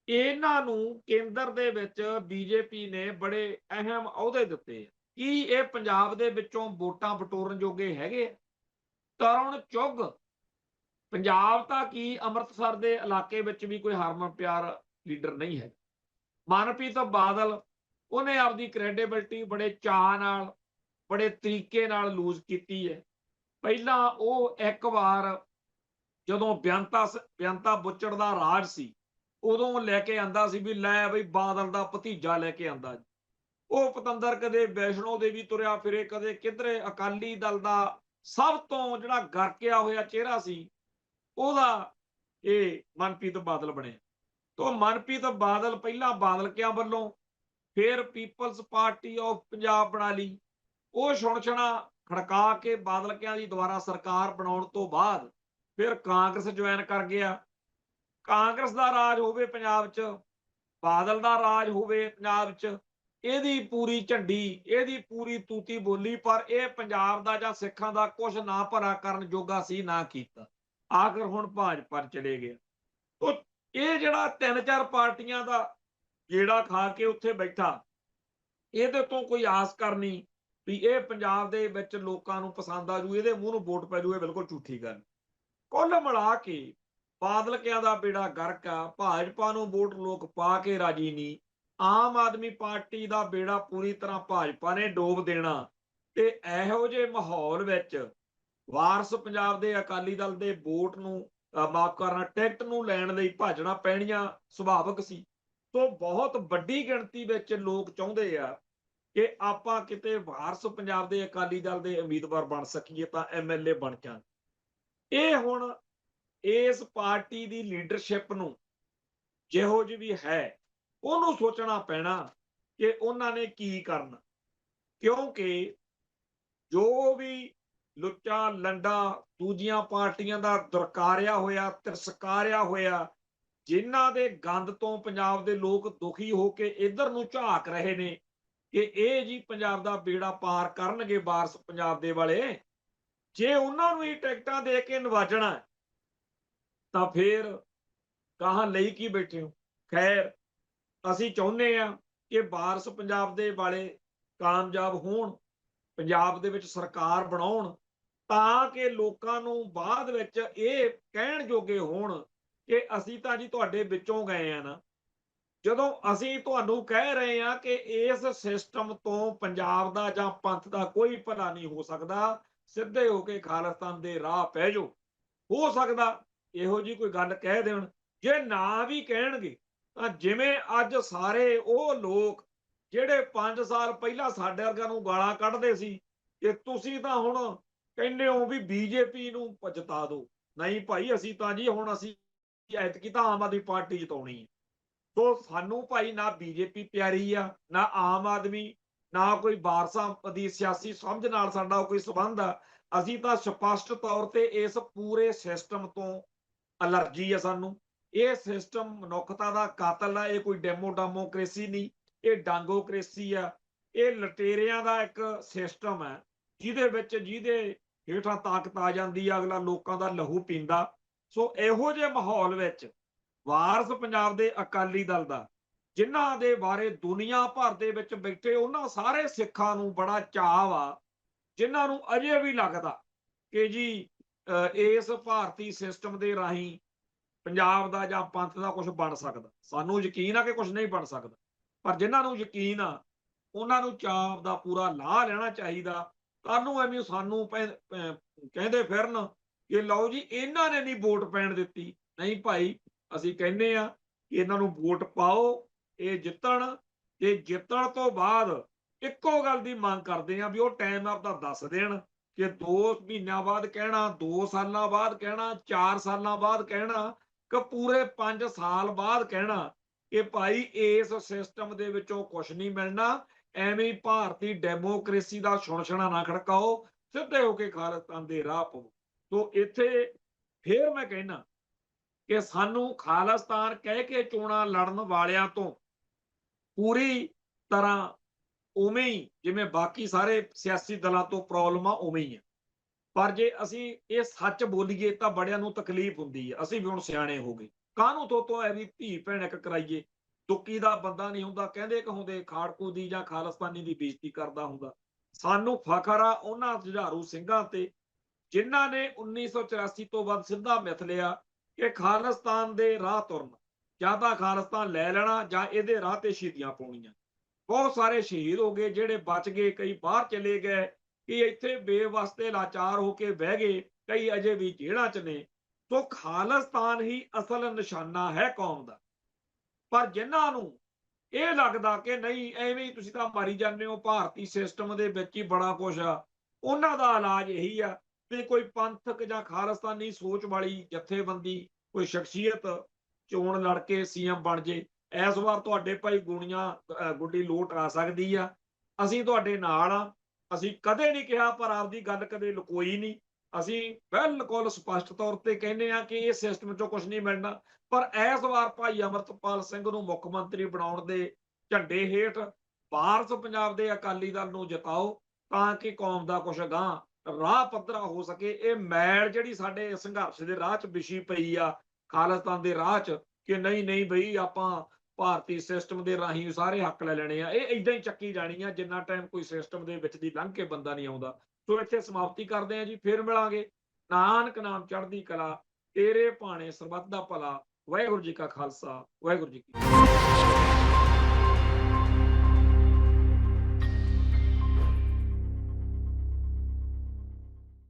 ਇਹਨਾਂ ਨੂੰ ਕੇਂਦਰ ਦੇ ਵਿੱਚ ਬੀਜੇਪੀ ਨੇ ਬੜੇ ਅਹਿਮ ਅਹੁਦੇ ਦਿੱਤੇ। ਕੀ ਇਹ ਪੰਜਾਬ ਦੇ ਵਿੱਚੋਂ ਵੋਟਾਂ ਬਟੋਰਨ ਜੋਗੇ ਹੈਗੇ? ਤਰੁਣ ਚੁੱਘ ਪੰਜਾਬ ਤਾਂ ਕੀ ਅੰਮ੍ਰਿਤਸਰ ਦੇ ਇਲਾਕੇ ਵਿੱਚ ਵੀ ਕੋਈ ਹਰਮਨ ਪਿਆਰ ਲੀਡਰ ਨਹੀਂ ਹੈ। ਮਨਪ੍ਰੀਤ ਬਾਦਲ, ਉਹਨੇ ਆਪਦੀ ਕ੍ਰੈਡੀਬਿਲਿਟੀ ਬੜੇ ਚਾਅ ਨਾਲ, ਬੜੇ ਤਰੀਕੇ ਨਾਲ ਲੂਜ਼ ਕੀਤੀ ਹੈ। ਪਹਿਲਾਂ ਉਹ ਇੱਕ ਵਾਰ ਜਦੋਂ ਬੇਅੰਤਾ ਬੁੱਚੜ ਦਾ ਰਾਜ ਸੀ, ਉਦੋਂ ਲੈ ਕੇ ਆਂਦਾ ਸੀ ਵੀ ਲੈ ਬਈ ਬਾਦਲ ਦਾ ਭਤੀਜਾ ਲੈ ਕੇ ਆਂਦਾ। ਉਹ ਪਤੰਦਰ ਕਦੇ ਵੈਸ਼ਨੋ ਦੇਵੀ ਤੁਰਿਆ ਫਿਰੇ, ਕਦੇ ਕਿਧਰੇ। ਅਕਾਲੀ ਦਲ ਦਾ ਸਭ ਤੋਂ ਜਿਹੜਾ ਗਰਕਿਆ ਹੋਇਆ ਚਿਹਰਾ ਸੀ, ਉਹਦਾ ਇਹ ਮਨਪ੍ਰੀਤ ਬਾਦਲ ਬਣਿਆ। ਤੋਂ ਮਨਪ੍ਰੀਤ ਬਾਦਲ ਪਹਿਲਾਂ ਬਾਦਲਕਿਆਂ ਵੱਲੋਂ, ਫਿਰ ਪੀਪਲਸ ਪਾਰਟੀ ਆਫ ਪੰਜਾਬ ਬਣਾ ਲਈ। ਉਹ ਛੁਣਛਣਾ ਖੜਕਾ ਕੇ ਬਾਦਲਕਿਆਂ ਦੀ ਦੁਬਾਰਾ ਸਰਕਾਰ ਬਣਾਉਣ ਤੋਂ ਬਾਅਦ ਫਿਰ ਕਾਂਗਰਸ ਜੁਆਇਨ ਕਰ ਗਿਆ। ਕਾਂਗਰਸ ਦਾ ਰਾਜ ਹੋਵੇ ਪੰਜਾਬ 'ਚ, ਬਾਦਲ ਦਾ ਰਾਜ ਹੋਵੇ ਪੰਜਾਬ 'ਚ, ਇਹਦੀ ਪੂਰੀ ਝੰਡੀ, ਇਹਦੀ ਪੂਰੀ ਤੂਤੀ ਬੋਲੀ, ਪਰ ਇਹ ਪੰਜਾਬ ਦਾ ਜਾਂ ਸਿੱਖਾਂ ਦਾ ਕੁਝ ਨਾ ਭਰਾ ਕਰਨ ਜੋਗਾ ਸੀ, ਨਾ ਕੀਤਾ। ਆਖਰ ਹੁਣ ਭਾਜਪਾ ਚਲੇ ਗਿਆ। ਤੋ ਇਹ ਜਿਹੜਾ 3-4 ਪਾਰਟੀਆਂ ਦਾ ਜਿਹੜਾ ਖਾ ਕੇ ਉੱਥੇ ਬੈਠਾ, ਇਹਦੇ ਤੋਂ ਕੋਈ ਆਸ ਕਰਨੀ ਵੀ ਇਹ ਪੰਜਾਬ ਦੇ ਵਿੱਚ ਲੋਕਾਂ ਨੂੰ ਪਸੰਦ ਆ ਜੂ, ਇਹਦੇ ਮੂੰਹ ਨੂੰ ਵੋਟ ਪੈ ਜੂ, ਇਹ ਬਿਲਕੁਲ ਝੂਠੀ ਗੱਲ। ਕੁੱਲ ਮਿਲਾ ਕੇ ਬਾਦਲਕਿਆਂ ਦਾ ਬੇੜਾ ਗਰਕ ਆ। ਭਾਜਪਾ ਨੂੰ ਵੋਟ ਲੋਕ ਪਾ ਕੇ ਰਾਜੀ ਨਹੀਂ। ਆਮ ਆਦਮੀ ਪਾਰਟੀ ਦਾ ਬੇੜਾ ਪੂਰੀ ਤਰ੍ਹਾਂ ਭਾਜਪਾ ਨੇ ਡੋਬ ਦੇਣਾ। ਤੇ ਇਹੋ ਜਿਹੇ ਮਾਹੌਲ ਵਿੱਚ ਵਾਰਸ ਪੰਜਾਬ ਦੇ ਅਕਾਲੀ ਦਲ ਦੇ ਵੋਟ ਨੂੰ ਮਾਫ ਕਰਨਾ, ਟਿਕਟ ਨੂੰ ਲੈਣ ਲਈ ਭਾਜਣਾ ਪੈਣੀਆਂ ਸੁਭਾਵਿਕ ਸੀ। ਤੋਂ ਬਹੁਤ ਵੱਡੀ ਗਿਣਤੀ ਵਿੱਚ ਲੋਕ ਚਾਹੁੰਦੇ ਆ ਕਿ ਆਪਾਂ ਕਿਤੇ ਵਾਰਸ ਪੰਜਾਬ ਦੇ ਅਕਾਲੀ ਦਲ ਦੇ ਉਮੀਦਵਾਰ ਬਣ ਸਕੀਏ, ਤਾਂ MLA ਬਣ ਜਾਣ। ਇਹ ਹੁਣ ਇਸ ਪਾਰਟੀ ਦੀ ਲੀਡਰਸ਼ਿਪ ਨੂੰ, ਜਿਹੋ ਜਿਹੀ ਵੀ ਹੈ, ਉਹਨੂੰ ਸੋਚਣਾ ਪੈਣਾ ਕਿ ਉਹਨਾਂ ਨੇ ਕੀ ਕਰਨਾ। ਕਿਉਂਕਿ ਜੋ ਵੀ ਲੁੱਚਾ ਲੰਡਾ ਦੂਜੀਆਂ ਪਾਰਟੀਆਂ ਦਾ ਦੁਰਕਾਰਿਆ ਹੋਇਆ, ਤਿਰਸਕਾਰਿਆ ਹੋਇਆ, ਜਿਨ੍ਹਾਂ ਦੇ ਗੰਦ ਤੋਂ ਪੰਜਾਬ ਦੇ ਲੋਕ ਦੁਖੀ ਹੋ ਕੇ ਇੱਧਰ ਨੂੰ ਝਾਕ ਰਹੇ ਨੇ ਕਿ ਇਹ ਜੀ ਪੰਜਾਬ ਦਾ ਬੇੜਾ ਪਾਰ ਕਰਨਗੇ ਵਾਰਸ ਪੰਜਾਬ ਦੇ ਵਾਲੇ, ਜੇ ਉਹਨਾਂ ਨੂੰ ਹੀ ਟਿਕਟਾਂ ਦੇ ਕੇ ਨਵਾਜਣਾ ਤਾਂ ਫੇਰ ਕਹਾਂ ਲਈ ਕੀ ਬੈਠੇ ਹੋ। ਖੈਰ, ਅਸੀਂ ਚਾਹੁੰਦੇ ਆ ਕਿ ਵਾਰਸ ਪੰਜਾਬ ਦੇ ਵਾਲੇ ਕਾਮਯਾਬ ਹੋਣ, ਪੰਜਾਬ ਦੇ ਵਿੱਚ ਸਰਕਾਰ ਬਣਾਉਣ, ਤਾਂ ਕਿ ਲੋਕਾਂ ਨੂੰ ਬਾਅਦ ਵਿੱਚ ਇਹ ਕਹਿਣ ਜੋਗੇ ਹੋਣ ਕਿ ਅਸੀਂ ਤਾਂ ਜੀ ਤੁਹਾਡੇ ਵਿੱਚੋਂ ਗਏ ਆ ਨਾ, ਜਦੋਂ ਅਸੀਂ ਤੁਹਾਨੂੰ ਕਹਿ ਰਹੇ ਹਾਂ ਕਿ ਇਸ ਸਿਸਟਮ ਤੋਂ ਪੰਜਾਬ ਦਾ ਜਾਂ ਪੰਥ ਦਾ ਕੋਈ ਭਲਾ ਨਹੀਂ ਹੋ ਸਕਦਾ, ਸਿੱਧੇ ਹੋ ਕੇ ਖਾਲਿਸਤਾਨ ਦੇ ਰਾਹ ਪੈ ਜਾਓ। ਹੋ ਸਕਦਾ ਇਹੋ ਜੀ ਕੋਈ ਗੱਲ ਕਹਿ ਦੇਣ। ਜੇ ਨਾ ਵੀ ਕਹਿਣਗੇ ਤਾਂ ਜਿਵੇਂ ਅੱਜ ਸਾਰੇ ਉਹ ਲੋਕ ਜਿਹੜੇ 5 ਸਾਲ ਪਹਿਲਾਂ ਸਾਡੇ ਵਰਗਿਆਂ ਨੂੰ ਗਾਲਾਂ ਕੱਢਦੇ ਸੀ ਕਿ ਤੁਸੀਂ ਤਾਂ ਹੁਣ ਕਹਿੰਦੇ ਹੋ ਵੀ ਬੀਜੇਪੀ ਨੂੰ ਜਿਤਾ ਦਿਓ। ਨਹੀਂ ਭਾਈ, ਅਸੀਂ ਤਾਂ ਜੀ ਹੁਣ ਅਸੀਂ ਐਤਕੀ ਤਾਂ ਆਮ ਆਦਮੀ ਪਾਰਟੀ ਜਿਤਾਉਣੀ ਹੈ। ਸੋ ਸਾਨੂੰ ਭਾਈ ਨਾ ਬੀਜੇਪੀ ਪਿਆਰੀ ਆ, ਨਾ ਆਮ ਆਦਮੀ, ਨਾ ਕੋਈ ਵਾਰਸਾਂ ਦੀ ਸਿਆਸੀ ਸਮਝ ਨਾਲ ਸਾਡਾ ਕੋਈ ਸੰਬੰਧ ਆ। ਅਸੀਂ ਤਾਂ ਸਪਸ਼ਟ ਤੌਰ ਤੇ ਇਸ ਪੂਰੇ ਸਿਸਟਮ ਤੋਂ ਅਲਰਜੀ ਆ ਸਾਨੂੰ। ਇਹ ਸਿਸਟਮ ਮਨੁੱਖਤਾ ਦਾ ਕਾਤਲ ਆ। ਇਹ ਕੋਈ ਡੈਮੋਕ੍ਰੇਸੀ ਨਹੀਂ, ਇਹ ਡਾਂਗੋਕ੍ਰੇਸੀ ਆ। ਇਹ ਲਟੇਰਿਆਂ ਦਾ ਇੱਕ ਸਿਸਟਮ ਹੈ ਜਿਹਦੇ ਹੇਠਾਂ ਤਾਕਤ ਆ ਜਾਂਦੀ ਆ, ਅਗਲਾ ਲੋਕਾਂ ਦਾ ਲਹੂ ਪੀਂਦਾ। ਸੋ ਇਹੋ ਜਿਹੇ ਮਾਹੌਲ ਵਿੱਚ ਵਾਰਸ ਪੰਜਾਬ ਦੇ ਅਕਾਲੀ ਦਲ ਦਾ, ਜਿਨ੍ਹਾਂ ਦੇ ਬਾਰੇ ਦੁਨੀਆ ਭਰ ਦੇ ਵਿੱਚ ਬੈਠੇ ਉਹਨਾਂ ਸਾਰੇ ਸਿੱਖਾਂ ਨੂੰ ਬੜਾ ਚਾਅ ਵਾ, ਜਿਨ੍ਹਾਂ ਨੂੰ ਅਜੇ ਵੀ ਲੱਗਦਾ ਕਿ ਜੀ ਇਸ ਭਾਰਤੀ ਸਿਸਟਮ ਦੇ ਰਾਹੀਂ ਪੰਜਾਬ ਦਾ ਜਾਂ ਪੰਥ ਦਾ ਕੁਝ ਬਣ ਸਕਦਾ। ਸਾਨੂੰ ਯਕੀਨ ਆ ਕਿ ਕੁਝ ਨਹੀਂ ਬਣ ਸਕਦਾ, ਪਰ ਜਿਨ੍ਹਾਂ ਨੂੰ ਯਕੀਨ ਆ ਉਹਨਾਂ ਨੂੰ ਚਾਅ ਦਾ ਪੂਰਾ ਲਾਹ ਲੈਣਾ ਚਾਹੀਦਾ। ਕਾਹਨੂੰ ਐਵੇਂ ਸਾਨੂੰ ਕਹਿੰਦੇ ਫਿਰਨ ਕਿ ਲਓ ਜੀ ਇਹਨਾਂ ਨੇ ਨਹੀਂ ਵੋਟ ਪੈਣ ਦਿੱਤੀ। ਨਹੀਂ ਭਾਈ, ਅਸੀਂ ਕਹਿੰਦੇ ਆ ਕਿ ਇਹਨਾਂ ਨੂੰ ਵੋਟ ਪਾਓ, ਇਹ ਜਿੱਤਣ, ਤੇ ਜਿੱਤਣ ਤੋਂ ਬਾਅਦ ਇੱਕੋ ਗੱਲ ਦੀ ਮੰਗ ਕਰਦੇ ਆ ਵੀ ਉਹ ਟਾਈਮ ਆਪਦਾ ਦੱਸ ਦੇਣ ਕਿ 2 ਮਹੀਨਿਆਂ ਬਾਅਦ ਕਹਿਣਾ, 2 ਸਾਲਾਂ ਬਾਅਦ ਕਹਿਣਾ, 4 ਸਾਲਾਂ ਬਾਅਦ ਕਹਿਣਾ, ਕਿ ਪੂਰੇ 5 ਸਾਲ ਬਾਅਦ ਕਹਿਣਾ ਕਿ ਭਾਈ ਇਸ ਸਿਸਟਮ ਦੇ ਵਿੱਚੋਂ ਕੁਝ ਨਹੀਂ ਮਿਲਣਾ। ਐਵੇਂ ਭਾਰਤੀ ਡੈਮੋਕ੍ਰੇਸੀ ਦਾ ਸੁਣਛਣਾ ਨਾ ਖੜਕਾਓ, ਸਿੱਧੇ ਹੋ ਕੇ ਖਾਲਿਸਤਾਨ ਦੇ ਰਾਹ ਪਵੋ। ਸੋ ਇੱਥੇ ਫੇਰ ਮੈਂ ਕਹਿਣਾ ਕਿ ਸਾਨੂੰ ਖਾਲਿਸਤਾਨ ਕਹਿ ਕੇ ਚੋਣਾਂ ਲੜਨ ਵਾਲਿਆਂ ਤੋਂ ਪੂਰੀ ਤਰ੍ਹਾਂ ਉਵੇਂ ਹੀ ਜਿਵੇਂ ਬਾਕੀ ਸਾਰੇ ਸਿਆਸੀ ਦਲਾਂ ਤੋਂ ਪ੍ਰੋਬਲਮ ਆ ਉਵੇਂ ਹੀ ਆ। ਪਰ ਜੇ ਅਸੀਂ ਇਹ ਸੱਚ ਬੋਲੀਏ ਤਾਂ ਬੜਿਆਂ ਨੂੰ ਤਕਲੀਫ ਹੁੰਦੀ ਹੈ। ਅਸੀਂ ਵੀ ਹੁਣ ਸਿਆਣੇ ਹੋ ਗਏ, ਕਾਹਨੂੰ ਤੋਂ ਐਵੇਂ ਧੀ ਭੈਣ ਇੱਕ ਕਰਾਈਏ। ਦੁੱਕੀ ਦਾ ਬੰਦਾ ਨਹੀਂ ਹੁੰਦਾ, ਕਹਿੰਦੇ ਕਹੁੰਦੇ ਖਾੜਕੂ ਦੀ ਜਾਂ ਖਾਲਿਸਤਾਨੀ ਦੀ ਬੇਇੱਜ਼ਤੀ ਕਰਦਾ ਹੁੰਦਾ। ਸਾਨੂੰ ਫਖਰ ਆ ਉਹਨਾਂ ਜੁਝਾਰੂ ਸਿੰਘਾਂ ਤੇ ਜਿਨ੍ਹਾਂ ਨੇ 1984 ਤੋਂ ਬਾਅਦ ਸਿੱਧਾ ਮਿਥ ਲਿਆ ਕਿ ਖਾਲਿਸਤਾਨ ਦੇ ਰਾਹ ਤੁਰਨ, ਜਾਂ ਤਾਂ ਖਾਲਿਸਤਾਨ ਲੈ ਲੈਣਾ ਜਾਂ ਇਹਦੇ ਰਾਹ ਤੇ ਸ਼ਹੀਦੀਆਂ ਪਾਉਣੀਆਂ। ਬਹੁਤ ਸਾਰੇ ਸ਼ਹੀਦ ਹੋ ਗਏ, ਜਿਹੜੇ ਬਚ ਗਏ ਕਈ ਬਾਹਰ ਚਲੇ ਗਏ, ਕਿ ਇੱਥੇ ਬੇਵਸਤੇ ਲਾਚਾਰ ਹੋ ਕੇ ਬਹਿ ਗਏ, ਕਈ ਅਜੇ ਵੀ ਜੇਲ੍ਹਾਂ 'ਚ ਨੇ। ਸੋ ਖਾਲਿਸਤਾਨ ਹੀ ਅਸਲ ਨਿਸ਼ਾਨਾ ਹੈ ਕੌਮ ਦਾ। ਪਰ ਜਿਨ੍ਹਾਂ ਨੂੰ ਇਹ ਲੱਗਦਾ ਕਿ ਨਹੀਂ ਐਵੇਂ ਹੀ ਤੁਸੀਂ ਤਾਂ ਮਾਰੀ ਜਾਂਦੇ ਹੋ, ਭਾਰਤੀ ਸਿਸਟਮ ਦੇ ਵਿੱਚ ਹੀ ਬੜਾ ਕੁਛ ਆ, ਉਹਨਾਂ ਦਾ ਇਲਾਜ ਇਹੀ ਆ ਵੀ ਕੋਈ ਪੰਥਕ ਜਾਂ ਖਾਲਿਸਤਾਨੀ ਸੋਚ ਵਾਲੀ ਜਥੇਬੰਦੀ, ਕੋਈ ਸ਼ਖਸੀਅਤ ਚੋਣ ਲੜ ਕੇ ਸੀਐਮ ਬਣ ਜੇ। ਇਸ ਵਾਰ ਤੁਹਾਡੇ ਭਾਈ ਗੁੱਡੀ ਲੋਟ ਆ ਸਕਦੀ ਆ। ਅਸੀਂ ਤੁਹਾਡੇ ਨਾਲ ਆ। ਅਸੀਂ ਕਦੇ ਨਹੀਂ ਕਿਹਾ, ਪਰ ਆਪਦੀ ਗੱਲ ਕਦੇ ਲੁਕੋਈ ਨਹੀਂ। ਅਸੀਂ ਬਿਲਕੁਲ ਸਪਸ਼ਟ ਤੌਰ ਤੇ ਕਹਿੰਦੇ ਆ ਕਿ ਇਹ ਸਿਸਟਮ ਚੋਂ ਕੁਝ ਨਹੀਂ ਮਿਲਣਾ। ਪਰ ਇਸ ਵਾਰ ਭਾਈ ਅਮਰਤਪਾਲ ਸਿੰਘ ਨੂੰ ਮੁੱਖ ਮੰਤਰੀ ਬਣਾਉਣ ਦੇ ਝੰਡੇ ਹੇਠ ਵਾਰਸ ਪੰਜਾਬ ਦੇ ਅਕਾਲੀ ਦਲ ਨੂੰ ਜਿਤਾਓ, ਤਾਂ ਕਿ ਕੌਮ ਦਾ ਕੁਛ ਅਗਾਂਹ ਰਾਹ ਪੱਧਰਾ ਹੋ ਸਕੇ। ਇਹ ਮੈਲ ਜਿਹੜੀ ਸਾਡੇ ਸੰਘਰਸ਼ ਦੇ ਰਾਹ 'ਚ ਵਿਛੀ ਪਈ ਆ, ਖਾਲਿਸਤਾਨ ਦੇ ਰਾਹ 'ਚ, ਕਿ ਨਹੀਂ ਬਈ ਆਪਾਂ ਭਾਰਤੀ ਸਿਸਟਮ ਦੇ ਰਾਹੀਂ ਸਾਰੇ ਹੱਕ ਲੈ ਲੈਣੇ ਆ, ਇਹ ਏਦਾਂ ਹੀ ਚੱਕੀ ਜਾਣੀ ਆ ਜਿੰਨਾ ਟਾਈਮ ਕੋਈ ਸਿਸਟਮ ਦੇ ਵਿੱਚ ਦੀ ਲੰਘ ਕੇ ਬੰਦਾ ਨਹੀਂ ਆਉਂਦਾ। ਸੋ ਇੱਥੇ ਸਮਾਪਤੀ ਕਰਦੇ ਆ ਜੀ, ਫਿਰ ਮਿਲਾਂਗੇ। ਨਾਨਕ ਨਾਮ ਚੜ੍ਹਦੀ ਕਲਾ, ਤੇਰੇ ਭਾਣੇ ਸਰਬੱਤ ਦਾ ਭਲਾ। ਵਾਹਿਗੁਰੂ ਜੀ ਕਾ ਖਾਲਸਾ, ਵਾਹਿਗੁਰੂ ਜੀ ਕੀ ਫਤਿਹ।